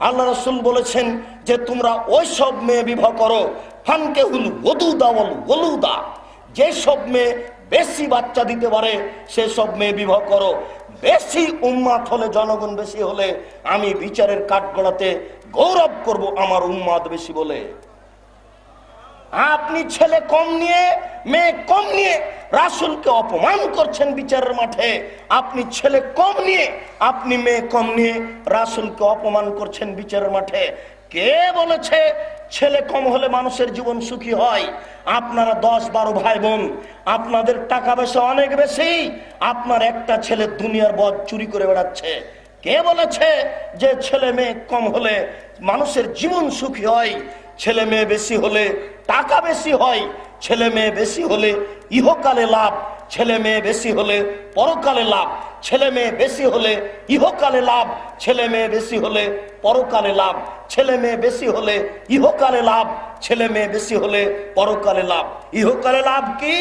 আল্লাহ রাসূল বলেছেন যে তোমরা ওই সব মেয়ে বিবাহ করো, ফানকেহুল ওদুদা ওয়াল ওলুদা, যে সব মেয়ে বেশি বাচ্চা দিতে পারে সেসব মেয়ে বিবাহ করো। বেশি উম্মাত হলে, জনগণ বেশি হলে আমি বিচারের কাঠগড়াতে গৌরব করব আমার উম্মাত বেশি বলে। আপনি ছেলে কম নিয়ে, মেয়ে কম নিয়ে রাসূলকে অপমান করছেন বিচারের মাঠে। আপনি ছেলে কম নিয়ে, আপনি মেয়ে কম নিয়ে রাসূলকে অপমান করছেন বিচারের মাঠে। কে বলেছে ছেলে কম হলে মানুষের জীবন সুখী হয়? আপনারা 10-12 ভাই বোন, আপনাদের টাকা পয়সা অনেক বেশি, আপনার একটা ছেলে দুনিয়ার বদ চুরি করে বেড়াচ্ছে। কে বলেছে যে ছেলে মেয়ে কম হলে মানুষের জীবন সুখী হয়? ছেলে মেয়ে বেশি হলে টাকা বেশি হয়, ছেলে মেয়ে বেশি হলে ইহকালে লাভ, ছেলে মেয়ে বেশি হলে পরকালে লাভ, ছেলে মেয়ে বেশি হলে ইহকালে লাভ, ছেলে মেয়ে বেশি হলে পরকালে লাভ, ছেলে মেয়ে বেশি হলে ইহকালে লাভ, ছেলে মেয়ে বেশি হলে পরকালে লাভ। ইহকালে লাভ কি?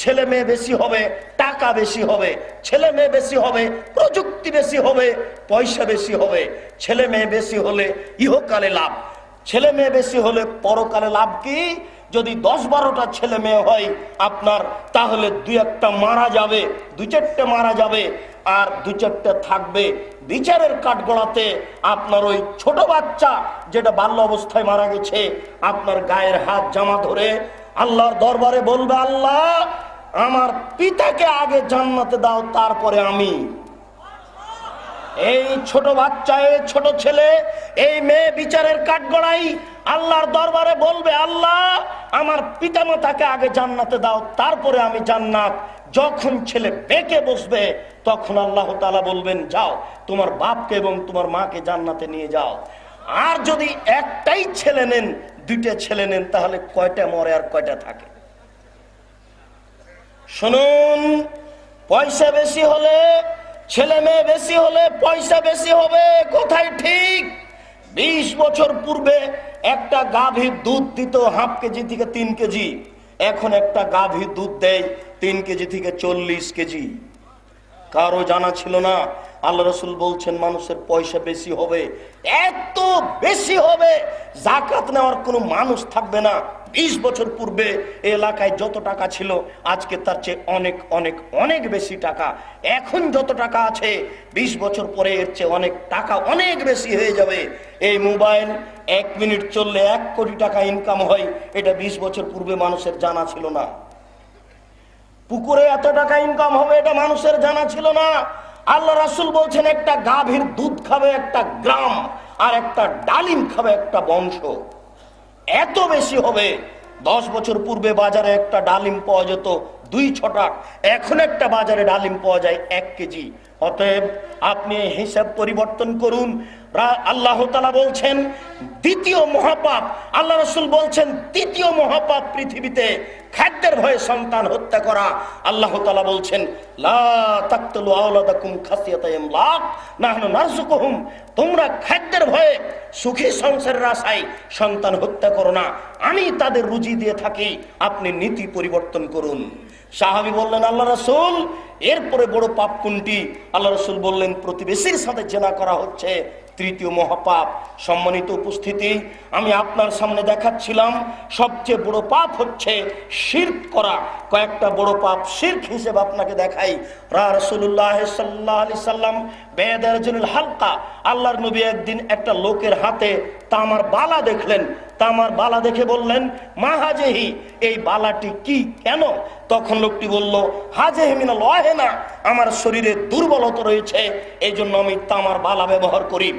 ছেলে মেয়ে বেশি হবে, টাকা বেশি হবে, ছেলে মেয়ে বেশি হবে, প্রযুক্তি বেশি হবে, পয়সা বেশি হবে। ছেলে মেয়ে বেশি হলে ইহকালে লাভ, ছেলে মেয়ে বেশি হলে পরকালে লাভ কি? যদি 10-12টা ছেলে মেয়ে হয় আপনার, তাহলে 2-1টা মারা যাবে, 2-4টে মারা যাবে, আর 2-4টে থাকবে। বিচারের কাঠগড়াতে আপনার ওই ছোট বাচ্চা যেটা বাল্য অবস্থায় মারা গেছে, আপনার গায়ের হাত জামা ধরে আল্লাহর দরবারে বলবে, আল্লাহ আমার পিতাকে আগে জান্নাতে দাও, তারপরে আমি। এই ছোট বাচ্চা, এই ছোট ছেলে, এই মেয়ে বিচারের কাঠগড়াই আল্লাহর দরবারে বলবে, আল্লাহ আমার পিতামাতাকে আগে জান্নাতে দাও, তারপরে আমি জান্নাত। যখন ছেলে বেঁকে বসবে তখন আল্লাহ তাআলা বলবেন, যাও তোমার বাপকে এবং তোমার মাকে জান্নাতে নিয়ে যাও। আর যদি একটাই ছেলে নেন, 2টে ছেলে নেন, তাহলে কয়টা মরে আর কয়টা থাকে? শুনুন, পয়সা বেশি হলে, ছেলে মেয়ে বেশি হলে পয়সা বেশি হবে, কোথায় ঠিক? 20 বছর পূর্বে একটা গাভীর দুধ দিত হাফ কেজি থেকে 3 কেজি, এখন একটা গাভীর দুধ দেয় 3 কেজি থেকে 40 কেজি। কারো জানা ছিল না। আল্লাহ রাসূল বলছেন মানুষের পয়সা বেশি হবে, এত বেশি হবে যাকাত নেওয়ার কোনো মানুষ থাকবে না। 20 বছর পূর্বে এই এলাকায় যত টাকা ছিল আজকে তার চেয়ে অনেক অনেক অনেক বেশি টাকা। এখন যত টাকা আছে 20 বছর পরে এর চেয়ে অনেক টাকা অনেক বেশি হয়ে যাবে। এই মোবাইল 1 মিনিট চললে 1 কোটি টাকা ইনকাম হয়, এটা 20 বছর পূর্বে মানুষের জানা ছিল না। পুকুরে এত টাকা ইনকাম হবে এটা মানুষের জানা ছিল না। আল্লাহ রাসূল বলছেন একটা গাভীর দুধ খাবে একটা গ্রাম, আর একটা ডালিম খাবে একটা বংশ। এত বেশি হবে। 10 বছর পূর্বে বাজারে একটা ডালিম পাওয়া যেত 2 ছটাক, এখন একটা বাজারে ডালিম পাওয়া যায় 1 কেজি। অতএব আপনি হিসাব পরিবর্তন করুন। আল্লাহ তাআলা বলছেন দ্বিতীয় মহাপাপ, আল্লাহ রাসূল বলছেন দ্বিতীয় মহাপাপ পৃথিবীতে খাদ্যের ভয়ে সন্তান হত্যা করা। আল্লাহ তাআলা বলছেন লা তাকতুলু আওলাদাকুম খাসিয়াতা ইমলাক নাহনু নারযুকুহুম, তোমরা খাদ্যের ভয়ে সুখী সংসারের আশায় সন্তান হত্যা করো না, আমি তাদের রুজি দিয়ে থাকি। আপনি নীতি পরিবর্তন করুন। সাহাবী বললেন আল্লাহ রাসূল এরপরে বড় পাপ কোনটি? আল্লাহ রাসূল বললেন প্রতিবেশীর সাথে জেনা করা হচ্ছে তৃতীয় মহাপাপ। সম্মানিত উপস্থিতি, আমি আপনার সামনে দেখাচ্ছিলাম সবচেয়ে বড় পাপ হচ্ছে শিরক করা। কয়েকটা বড় পাপ শিরক হিসেবে আপনাকে দেখাই। রাসূলুল্লাহ সাল্লাল্লাহু আলাইহি সাল্লাম বেদারজুল হালকা, আল্লাহর নবী একদিন একটা লোকের হাতে তামার বালা দেখলেন। তামার বালা দেখে বললেন মা হাজেহি, এই বালাটি কি, কেন? তখন লোকটি বলল হাজেহি মিনাল ওয়াহিনা, আমার শরীরে দুর্বলতা রয়েছে, এই জন্য আমি তামার বালা ব্যবহার করি।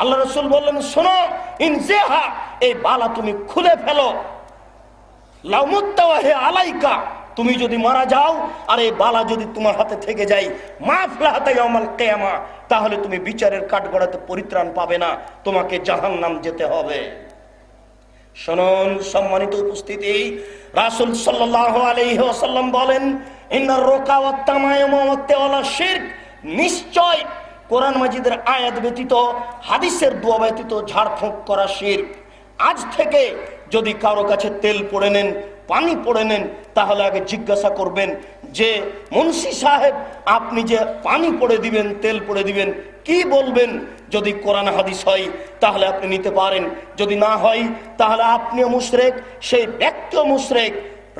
আল্লাহ রাসূল বললেন শোনো, ইনজিহা, এই বালা তুমি খুলে ফেলো। লাউমুত্তাওয়াহি আলাইকা, তুমি যদি মারা যাও আর এই বালা যদি তোমার হাতে থেকে যায়, মাফলাহাতা ইয়াউমাল কিয়ামা, তাহলে তুমি বিচারের কাঠগড়াতে পরিত্রাণ পাবে না, তোমাকে জাহান্নাম যেতে হবে। শুনুন সম্মানিত উপস্থিতি, রাসূল সাল্লাল্লাহু আলাইহি ওয়াসাল্লাম বলেন ইন্নার রুকা ওয়াত তামায়ুম ওয়াত তাওয়ালা শিরক, নিশ্চয় কোরআন মাজিদের আয়াত ব্যতীত হাদিসের দোয়া ব্যতীত ঝাড়ফুঁক করা শিরক। আজ থেকে যদি কারো কাছে তেল পড়ে নেন, পানি পড়ে নেন, তাহলে আগে জিজ্ঞাসা করবেন যে মুন্সি সাহেব আপনি যে পানি পড়ে দিবেন, তেল পড়ে দিবেন, কি বলবেন? যদি কোরআন হাদিস হয় তাহলে আপনি নিতে পারেন, যদি না হয় তাহলে আপনিও মুশরিক, সেই ব্যক্তিও মুশরিক।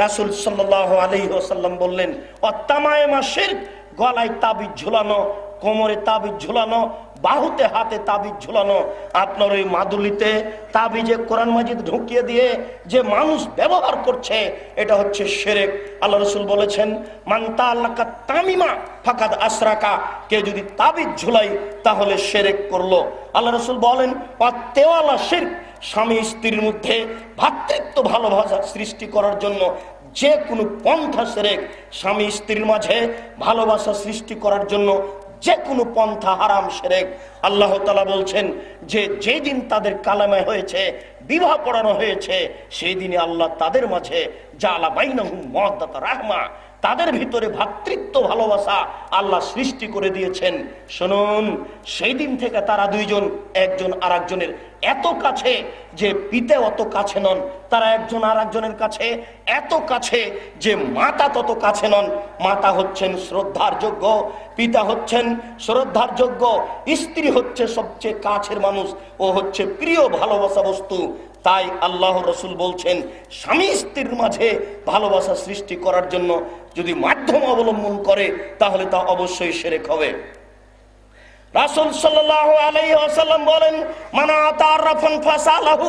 রাসূল সাল্লাল্লাহু আলাইহি ওয়াসাল্লাম বললেন অত্তামায়মা শিরক, গলায় তাবিজ ঝুলানো, কোমরে তাবিজ ঝুলানো, বাহুতে হাতে তাবিজ ঝুলানো। আপনার ওই মাদুলিতে তাবিজে কোরআন মাজিদ ঢুকিয়ে দিয়ে যে মানুষ ব্যবহার করছে, এটা হচ্ছে শিরক। আল্লাহ রাসূল বলেছেন মান তাআল্লাকা তামিমা ফাকাদ আশরাকা, কে যদি তাবিজ ঝুলাই তাহলে শিরক করলো। আল্লাহ রাসূল বলেন ওয়াত্তাওয়ালা শিরক, স্বামী স্ত্রীর মধ্যে ভ্রাতৃত্ব ভালোবাসা সৃষ্টি করার জন্য যে কোনো পন্থা শিরক। স্বামী স্ত্রীর মাঝে ভালোবাসা সৃষ্টি করার জন্য যে কোনো পন্থা হারাম শিরক। আল্লাহ তাআলা বলছেন যে যেদিন তাদের কালেমা হয়েছে, বিবাহ পড়ানো হয়েছে, সেই দিনে আল্লাহ তাদের মাঝে জাআলা বাইনাহুম মাওয়াদ্দাতা রাহমা, তাদের ভিতরে ভ্রাতৃত্ব ভালোবাসা আল্লাহ সৃষ্টি করে দিয়েছেন। শুনুন, সেই দিন থেকে তারা দুইজন একজন আরেকজনের এত কাছে যে পিতা অত কাছে নন, তারা একজন আরেকজনের কাছে এত কাছে যে মাতা তত কাছে নন। মাতা হচ্ছেন শ্রদ্ধার যোগ্য, পিতা হচ্ছেন শ্রদ্ধার যোগ্য, স্ত্রী হচ্ছে সবচেয়ে কাছের মানুষ, ও হচ্ছে প্রিয় ভালোবাসা বস্তু। তাই আল্লাহ রসুল বলছেন স্বামী স্ত্রীর মাঝে ভালোবাসা সৃষ্টি করার জন্য যদি মাধ্যম অবলম্বন করে তাহলে তা অবশ্যই শিরক হবে। রাসূল সাল্লাল্লাহু আলাইহি ওয়াসাল্লাম বলেন, মান আতারাফান ফাসালাহু,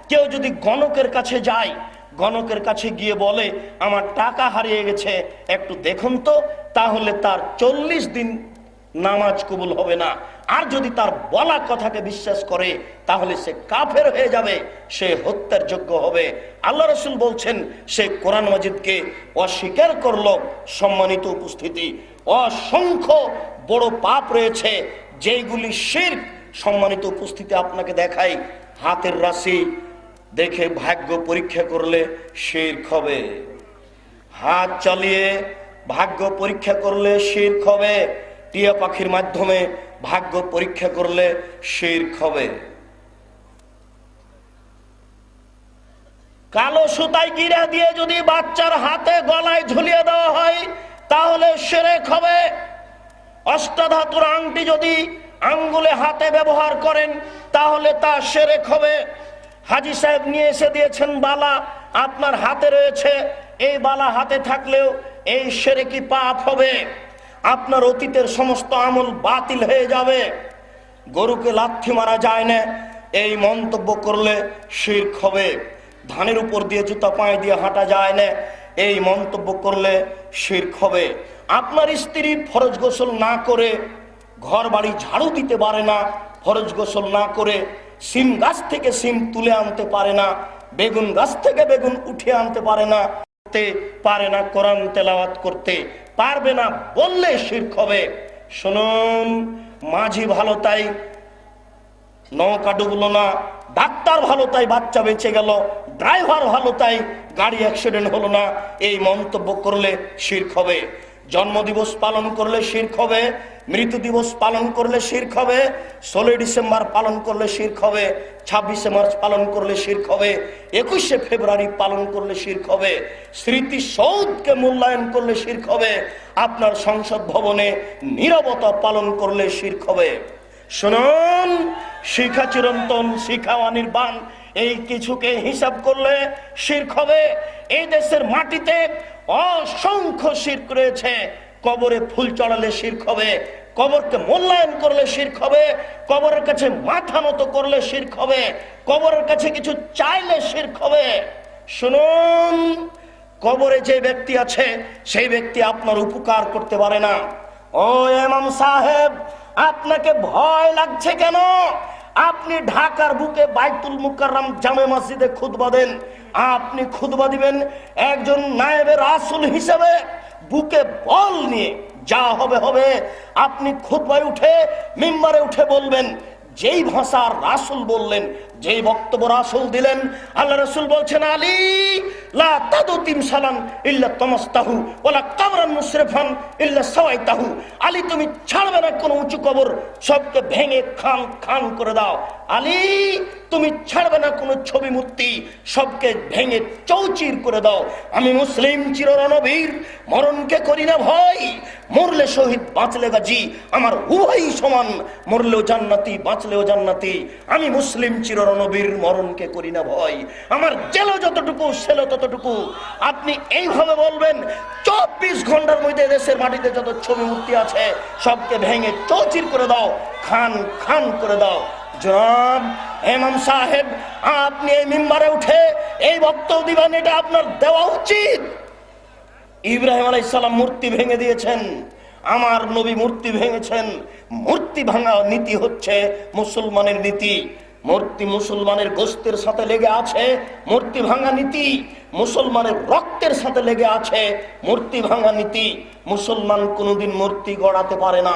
কেউ যদি গণকের কাছে যায়, গণকের কাছে গিয়ে বলে আমার টাকা হারিয়ে গেছে, একটু দেখুন তো, তাহলে তার 40 দিন নামাজ কবুল হবে না। আর যদি তার বলা কথাকে বিশ্বাস করে তাহলে সে কাফের হয়ে যাবে, সে হত্যার যোগ্য হবে। আল্লাহ রাসূল বলছেন সে কোরআন মাজিদকে অস্বীকার করলো। সম্মানিত উপস্থিতি, অসংখ্য বড় পাপ রয়েছে যেগুলি শিরক। সম্মানিত উপস্থিতি, আপনাকে দেখাই, হাতের রাশি দেখে ভাগ্য পরীক্ষা করলে শিরক হবে। হাত চালিয়ে ভাগ্য পরীক্ষা করলে শিরক হবে। টিয়া পাখির মাধ্যমে ভাগ্য পরীক্ষা করলে শিরক হবে। কালো সুতায় গিরা দিয়ে যদি বাচ্চার হাতে গলায় ঝুলিয়ে দেওয়া হয় তাহলে শিরক হবে। অষ্টাধাতুর আংটি যদি আঙ্গুলে হাতে ব্যবহার করেন তাহলে তা শিরক হবে। হাজী সাহেব নিয়ে এসে দিয়েছেন বালা, আপনার হাতে রয়েছে, এই বালা হাতে থাকলেও এই শিরকি পাপ হবে। আপনার অতীতের সমস্ত আমল বাতিল হয়ে যাবে। গরুকে লাথি মারা যায় না, এই মন্তব্য করলে শিরক হবে। ধানের উপর দিয়ে জুতা পায়ে দিয়ে হাঁটা যায় না, এই মন্তব্য করলে শিরক হবে। আপনার স্ত্রী ফরজ গোসল না করে ঘর বাড়ি ঝাড়ু দিতে পারে না, ফরজ গোসল না করে সিম গাছ থেকে সিম তুলে আনতে পারে না, বেগুন গাছ থেকে বেগুন উঠে আনতে পারে না, কোরআন তেলাওয়াত করতে পারবে না বললে শিরক হবে। শুনুন, মাঝি ভালো তাই নৌকা ডুবলো না, ডাক্তার ভালো তাই বাচ্চা বেঁচে গেল, ড্রাইভার ভালো তাই গাড়ি অ্যাক্সিডেন্ট হলো না, এই মন্তব্য করলে শিরক হবে। জন্মদিবস পালন করলে শিরক হবে, মৃত্যু দিবস পালন করলে শিরক হবে, 16 ডিসেম্বর পালন করলে শিরক হবে, 26শে মার্চ পালন করলে শিরক হবে, 21শে ফেব্রুয়ারি পালন করলে শিরক হবে, স্মৃতিসৌধকে মূল্যায়ন করলে শিরক হবে, আপনার সংসদ ভবনে নীরবতা পালন করলে শিরক হবে। শুনুন, শিখা চিরন্তন শিখা অনির্বাণ, এই কিছুকে হিসাব করলে শিরক হবে। এই দেশের মাটিতে অসংখ্য শিরক রয়েছে। কবরে ফুল চড়ালে শিরক হবে, কবরকে মূল্যায়ন করলে শিরক হবে, কবরের কাছে মাথা নত করলে শিরক হবে, কবরের কাছে কিছু চাইলে শিরক হবে। শুনুন, কবরে যে ব্যক্তি আছে সেই ব্যক্তি আপনার উপকার করতে পারে না। ও ইমাম সাহেব, আপনাকে ভয় লাগছে কেন? আপনি ঢাকার বুকে বাইতুল মুকাররম জামে মসজিদে খুতবা দেন, আপনি খুতবা দিবেন একজন নায়েবে রাসূল হিসেবে, বুকে বল নিয়ে, যা হবে হবে। আপনি খুতবায় উঠে মিম্বারে উঠে বলবেন যেই ভাষা রাসূল বললেন, যেই বক্তব্য রাসূল দিলেন। আল্লাহ রাসূল বলছেন, আলী লা তাদু তিমসালান ইল্লা তামাসতাহু ওয়ালা কবরান মুসরিফান ইল্লা সাওয়াইতাহু। আলী, তুমি ছাড়বে না কোনো উঁচু কবর, সবকে ভেঙে খান খান করে দাও। আলী, তুমি ছাড়বে না কোনো ছবি মূর্তি, সবকে ভেঙে চৌচির করে দাও। আমি মুসলিম চিররণবীর, মরণকে করি না ভয়, মরলে শহীদ বাঁচলে গাজী, আমার উভয়ই সমান, মরলেও জান্নাতি বাঁচলেও জান্নাতি। আমি মুসলিম চিররণবীর, মরণকে করি না ভয়, আমার জেলো যতটুকু সেলো ততটুকু। আপনি এইভাবে বলবেন, 24 ঘন্টার মধ্যে দেশের মাটিতে যত ছবি মূর্তি আছে সবকে ভেঙে চৌচির করে দাও, খান খান করে দাও। জনাব ইমাম সাহেব, আপনি এই মিম্বারে উঠে এই বক্তব্য দিবেন, এটা আপনার দেওয়া উচিত। ইব্রাহিম আলাইহিস সালাম মূর্তি ভেঙে দিয়েছেন, আমার নবী মূর্তি ভেঙেছেন। মূর্তি ভাঙা নীতি হচ্ছে মুসলমানের নীতি। মূর্তি মুসলমানের গোশতের সাথে লেগে আছে মূর্তি ভাঙা নীতি, মুসলমানের রক্তের সাথে লেগে আছে মূর্তি ভাঙা নীতি। মুসলমান কোনোদিন মূর্তি গড়াতে পারে না,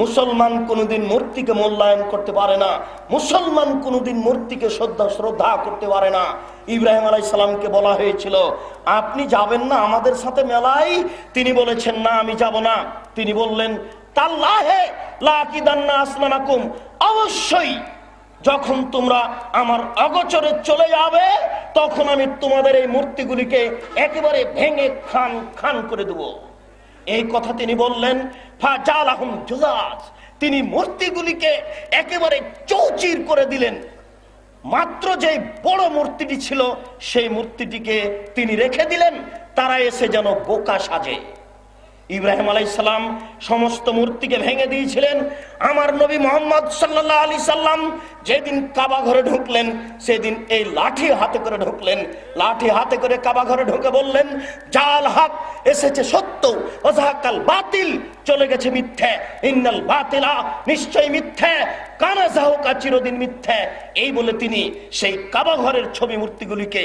মুসলমান কোনোদিন মূর্তিকে মূল্যায়ন করতে পারে না, মুসলমান কোনোদিন মূর্তিকে শ্রদ্ধা করতে পারে না। ইব্রাহিম আলাইহিস সালামকে বলা হয়েছিল, আপনি যাবেন না আমাদের সাথে মেলায়? তিনি বলেছেন, না আমি যাব না। তিনি বললেন, তাল্লাহে লাকিদান্না আসনামাকুম, অবশ্যই যখন তোমরা আমার অগোচরে চলে যাবে তখন আমি তোমাদের এই মূর্তিগুলিকে একেবারে ভেঙে খান খান করে দেব। এই কথা তিনি বললেন। ফাজালাহুম জুজাজ, তিনি মূর্তিগুলিকে একেবারে চৌচির করে দিলেন। মাত্র যে বড় মূর্তিটি ছিল সেই মূর্তিটিকে তিনি রেখে দিলেন, তারা এসে যেন বোকা সাজে। ইব্রাহিম আলাইহিস সালাম সমস্ত মূর্তিকে ভেঙে দিয়েছিলেন। আমার নবী মুহাম্মদ সাল্লাল্লাহু আলাইহি সাল্লাম যেদিন কাবা ঘরে ঢুকলেন সেদিন এই লাঠি হাতে করে ঢুকলেন। লাঠি হাতে করে কাবা ঘরে ঢুকে বললেন, জাল হক, এসেছে সত্য, ওয়াজাহাকাল বাতিল, চলে গেছে মিথ্যে, ইন্নাল বাতিলা, নিশ্চয় মিথ্যে, কানা যাহুকা, চিরদিন মিথ্যে। এই বলে তিনি সেই কাবা ঘরের ছবি মূর্তিগুলিকে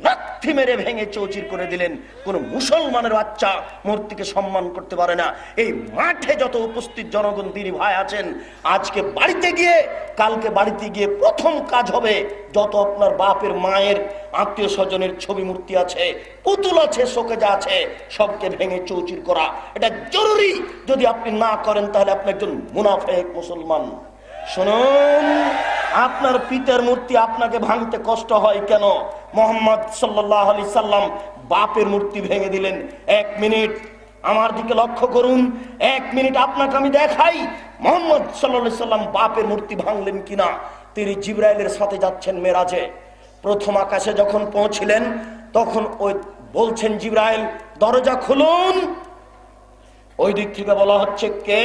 লাথি মেরে ভেঙে চৌচির করে দিলেন। কোন মুসলমানের বাচ্চা মূর্তিকে সম্মান করতে পারে না। এই মাঠে যত উপস্থিত জনগণ দিনী ভাই আছেন, আজকে বাড়িতে গিয়ে, কালকে বাড়িতে গিয়ে প্রথম কাজ হবে যত আপনার বাপের মায়ের আত্মীয় স্বজনের ছবি মূর্তি আছে, পুতুল আছে, শোকেজ আছে, সবকে ভেঙে চৌচির করা। এটা জরুরি। যদি আপনি না করেন তাহলে আপনি একজন মুনাফিক মুসলমান। শুনুন, আপনার পিতার মূর্তি আপনাকে ভাঙতে কষ্ট হয় কেন? মুহাম্মদ সাল্লাল্লাহু আলাইহি সাল্লাম বাপের মূর্তি ভেঙে দিলেন। 1 মিনিট আমার দিকে লক্ষ্য করুন, 1 মিনিট আপনাকে আমি দেখাই মুহাম্মদ সাল্লাল্লাহু আলাইহি সাল্লাম বাপের মূর্তি ভাঙলেন কিনা। তিনি জিবরাইলের সাথে যাচ্ছেন মেরাজে। প্রথম আকাশে যখন পৌঁছিলেন তখন ওই বলছেন, জিবরাইল দরজা খুলুন। ওই দিক থেকে বলা হচ্ছে, কে?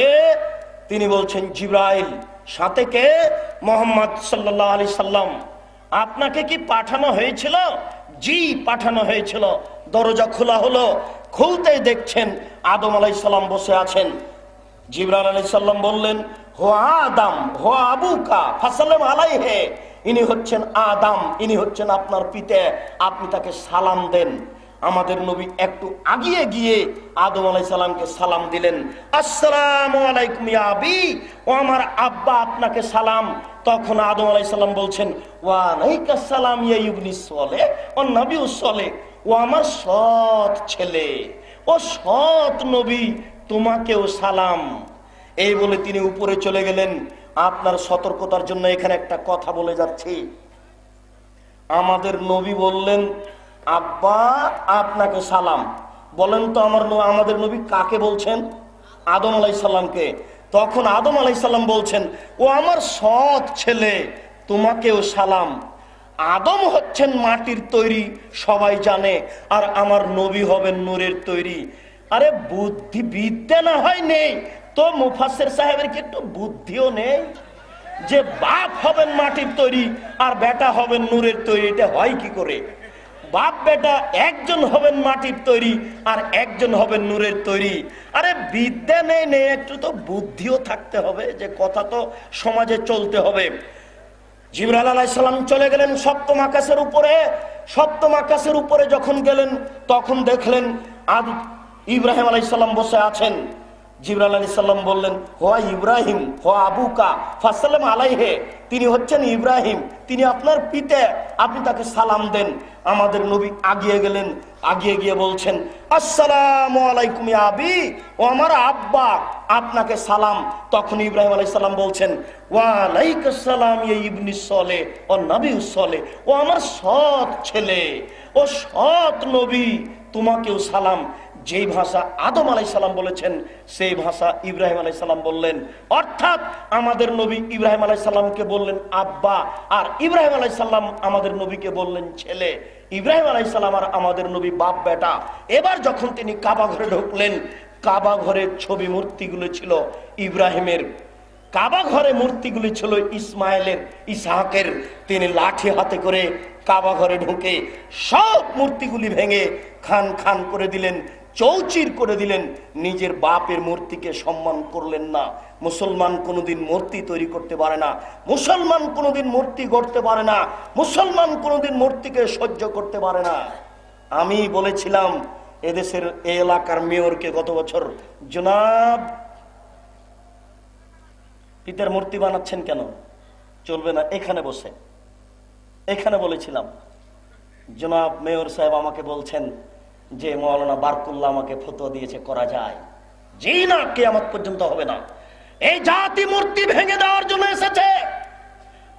তিনি বলছেন, জিবরাইল। সাথে কে? মুহাম্মদ সাল্লাল্লাহু আলাইহি সাল্লাম। আপনাকে কি পাঠানো হয়েছিল? জি, পাঠানো হয়েছিল। দরজা খোলা হলো। খুলতেই দেখছেন আদম আলাইহিস সালাম বসে আছেন। জিবরাইল আলাইহিস সালাম বললেন, হো আদম, হো আবুকা ফাসাল্লাম আলাইহি, ইনি হচ্ছেন আদম, ইনি হচ্ছেন আপনার পিতা, আপনি তাকে সালাম দেন। আমাদের নবী একটু আগিয়ে গিয়ে আদম আলাইহিস সালামকে সালাম দিলেন। আসসালামু আলাইকুম ইয়া আবি, ও আমার আব্বা আপনাকে সালাম। তখন আদম আলাইহিস সালাম বলছেন, ওয়া আলাইকাস সালাম ইয়া ইবনিস সালেহ ও নবিউস সালেহ, ও আমার সৎ ছেলে, ও সৎ নবী, তোমাকেও সালাম। এই বলে তিনি উপরে চলে গেলেন। আপনার সতর্কতার জন্য এখানে একটা কথা বলে যাচ্ছি। আমাদের নবী বললেন, আব্বা আপনাকে সালাম। বলেন তো আমাদের নবী কাকে বলছেন? আদম আলাইহিস সালামকে। তখন আদম আলাইহিস সালাম বলছেন, ও আমার সৎ ছেলে, তোমাকেও সালাম। আদম হচ্ছেন মাটির তৈরি, সবাই জানে, আর আমার নবী হবেন নূরের তৈরি। আরে বুদ্ধি বিদ্যা না হয় নেই তো মুফাসসির সাহেবের কি একটু বুদ্ধিও নেই? যে বাপ হবেন মাটির তৈরি আর বেটা হবেন নূরের তৈরি, এটা হয় কি করে? বাপ বেটা একজন হবেন মাটির তৈরি আর একজন হবেন নূরের তৈরি। আরে বিদ্যা নেই, একটু তো বুদ্ধিও থাকতে হবে, যে কথা তো সমাজে চলতে হবে। জিবরাইল আলাইহিস সালাম চলে গেলেন সপ্তম আকাশের উপরে। সপ্তম আকাশের উপরে যখন গেলেন তখন দেখলেন ইব্রাহিম আলাইহিস সালাম বসে আছেন। জিবরাইল আলাইহিস সালাম বললেন, হোয়া ইব্রাহিম, হোয়া আবুকা ফাসাল্লাম আলাইহি, তিনি হচ্ছেন ইব্রাহিম, তিনি আপনার পিতা, আপনি তাকে সালাম দেন। আমাদের নবী আগিয়ে গেলেন। আগিয়ে গিয়ে বলছেন, আসসালামু আলাইকুম ইয়া আবি, ও আমার আব্বা আপনাকে সালাম। তখন ইব্রাহিম আলাইহিস সালাম বলছেন, ওয়া আলাইকাস সালাম ইয়া ইবনিস সালেহ ও নবিউস সালেহ, ও আমার সৎ ছেলে, ও সৎ নবী, তোমাকেও সালাম। যেই ভাষা আদম আলাইহিস সালাম বলেছেন সেই ভাষা ইব্রাহিম আলাইহিস সালাম বললেন। অর্থাৎ আমাদের নবী ইব্রাহিম আলাইহিস সালামকে বললেন আব্বা, আর ইব্রাহিম আলাইহিস সালাম আমাদের নবীকে বললেন ছেলে। ইব্রাহিম আলাইহিস সালাম আর আমাদের নবী বাপ বেটা। এবার যখন তিনি কাবা ঘরে ঢুকলেন, কাবা ঘরের ছবি মূর্তিগুলো ছিল ইব্রাহিমের, কাবা ঘরে মূর্তিগুলি ছিল ইসমাইলের, ইসহাকের। তিনি লাঠি হাতে করে কাবা ঘরে ঢুকে সব মূর্তিগুলি ভেঙে খান খান করে দিলেন, চৌচির করে দিলেন, নিজের বাপের মূর্তিকে সম্মান করলেন না। মুসলমান কোনোদিন মূর্তি তৈরি করতে পারে না, মুসলমান কোনোদিন মূর্তি গড়তে পারে না, মুসলমান কোনোদিন মূর্তিকে সহ্য করতে পারে না। আমি বলেছিলাম এদেশের এই এলাকার মেয়রকে গত বছর, জনাব পিতার মূর্তি বানাচ্ছেন কেন, চলবে না, এখানে বসে এখানে বলেছিলাম। জনাব মেয়র সাহেব আমাকে বলছেন যে মৌলানা বারকুল্লাহ আমাকে ফতোয়া দিয়েছে করা যায়। জি না, কিয়ামত পর্যন্ত হবে না। এই জাতি মূর্তি ভেঙে দেওয়ার জন্য এসেছে।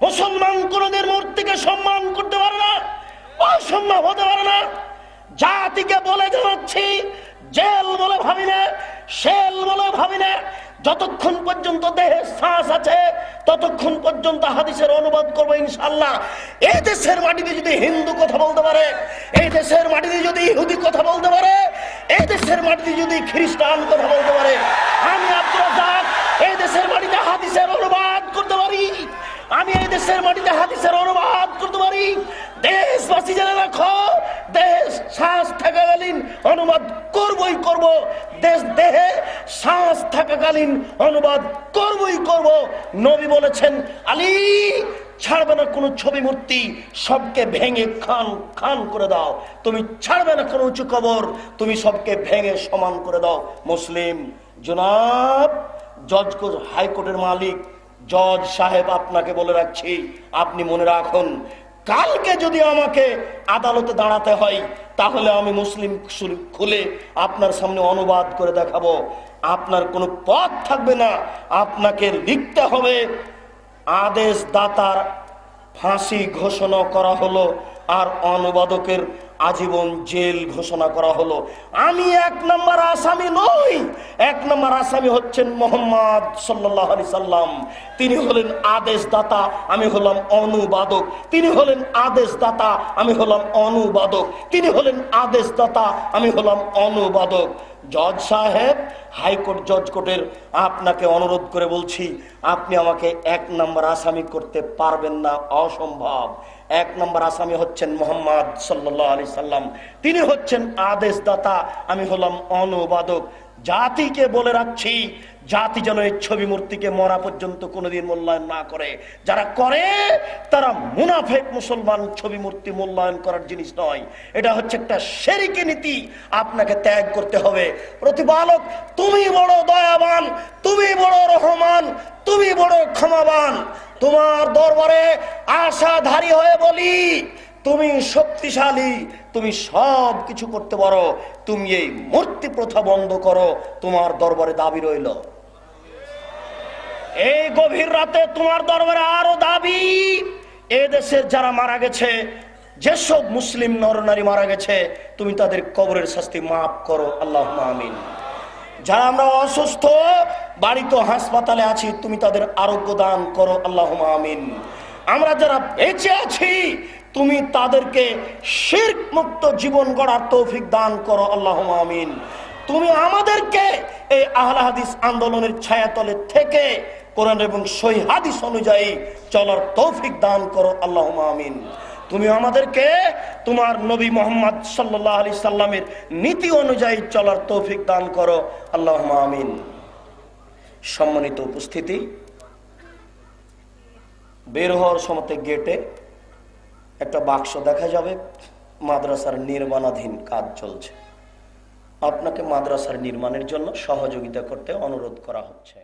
মুসলমান কোনদিন মূর্তিকে সম্মান করতে পারে না, অসম্ভব হতে পারে না। জাতিকে বলে জানাচ্ছি, জেল বলে ভাবি না, শেল বলে ভাবি না, যতক্ষণ পর্যন্ত দেহে শ্বাস আছে ততক্ষণ পর্যন্ত হাদিসের অনুবাদ করবো ইনশাআল্লাহ। এই দেশের মাটিতে যদি হিন্দু কথা বলতে পারে, এই দেশের মাটিতে যদি ইহুদি কথা বলতে পারে, এই দেশের মাটিতে যদি খ্রিস্টান কথা বলতে পারে, আমি আব্দুর রাজ্জাক এই দেশের মাটিতে হাদিসের অনুবাদ করতে পারি। আমি এই দেশের মাটিতে হাদিসের অনুবাদ করতে পারি। দেশবাসী জেনে রাখো, দেশ শ্বাস থাকাকালীন অনুবাদ করবই করব, দেহে শ্বাস থাকাকালীন অনুবাদ করবই করব। নবী বলেছেন, আলী ছাড়বে না কোনো ছবি মূর্তি, সবকে ভেঙে খান খান করে দাও। তুমি ছাড়বে না কোনো উঁচু কবর, তুমি সবকে ভেঙে সমান করে দাও। মুসলিম। জনাব জজ হাইকোর্টের মালিক জজ সাহেব, আপনাকে বলে রাখছি, আপনি মনে রাখুন, কালকে যদি আমাকে আদালতে দাঁড়াতে হয় তাহলে আমি মুসলিম শরীফ খুলে আপনার সামনে অনুবাদ করে দেখাবো। আপনার কোনো পথ থাকবে না, আপনাকে লিখতে হবে আদেশ দাতার ফাঁসি ঘোষণা করা হলো আর অনুবাদকের আজীবন জেল ঘোষণা করা হলো। আমি এক নম্বর আসামি নই, এক নম্বর আসামি হচ্ছেন মোহাম্মদ সাল্লাল্লাহু আলাইহি সাল্লাম। তিনি হলেন আদেশদাতা, আমি হলাম অনুবাদক। তিনি হলেন আদেশদাতা, আমি হলাম অনুবাদক। তিনি হলেন আদেশদাতা, আমি হলাম অনুবাদক। জজ সাহেব, হাইকোর্ট জজ কোর্টের আপনাকে অনুরোধ করে বলছি, আপনি আমাকে এক নম্বর আসামি করতে পারবেন না, অসম্ভব। এক নম্বর আসামি হচ্ছেন মোহাম্মদ সাল্লাল্লাহু আলাইহি সাল্লাম, তিনি হচ্ছেন আদেশদাতা, আমি হলাম অনুবাদক। জাতিকে বলে রাখছি, জাতি যেন এই ছবি মূর্তিকে মরা পর্যন্ত কোনোদিন মূল্যায়ন না করে। যারা করে তারা মুনাফেক। মুসলমান ছবি মূর্তি মূল্যায়ন করার জিনিস নয়, এটা হচ্ছে একটা শিরকি নীতি, আপনাকে ত্যাগ করতে হবে। প্রতিপালক তুমি বড় দয়াবান, তুমি বড় রহমান, তুমি বড় ক্ষমাবান। তোমার দরবারে আশাধারী হয়ে বলি, তুমি শক্তিশালী, তুমি সব কিছু করতে পারো, তুমি এই মূর্তি প্রথা বন্ধ করো, তোমার দরবারে দাবি রইল। এই গভীর রাতে তোমার দরবারে আরো দাবি, এ দেশের যারা মারা গেছে, যেসব মুসলিম নরনারী মারা গেছে, তুমি তাদের কবরের শাস্তি মাফ করো, আল্লাহুম্মা আমিন। যারা আমরা অসুস্থ, বাড়িতে হাসপাতালে আছি, তুমি তাদের আরোগ্য দান করো, আল্লাহুম্মা আমিন। আমরা যারা বেঁচে আছি, তুমি তাদেরকে শিরক মুক্ত জীবন গড়ার তৌফিক দান করো, আল্লাহুম্মা আমিন। তুমি আমাদেরকে এই আহলে হাদিস আন্দোলনের ছায়াতলে থেকে কোরআন এবং সহিহ হাদিস অনুযায়ী চলার তৌফিক দান করো, আল্লাহুম্মা আমিন। তুমি আমাদেরকে তোমার নবী মুহাম্মদ সাল্লাল্লাহু আলাইহি সাল্লামের নীতি অনুযায়ী চলার তৌফিক দান করো, আল্লাহুম্মা আমিন। সম্মানিত উপস্থিতি, বের হওয়ার সময় গেটে একটা বাক্স দেখা যাবে, মাদ্রাসার নির্মাণাধীন কাজ চলছে। আপনাকে মাদ্রাসার নির্মাণের জন্য সহযোগিতা করতে অনুরোধ করা হচ্ছে।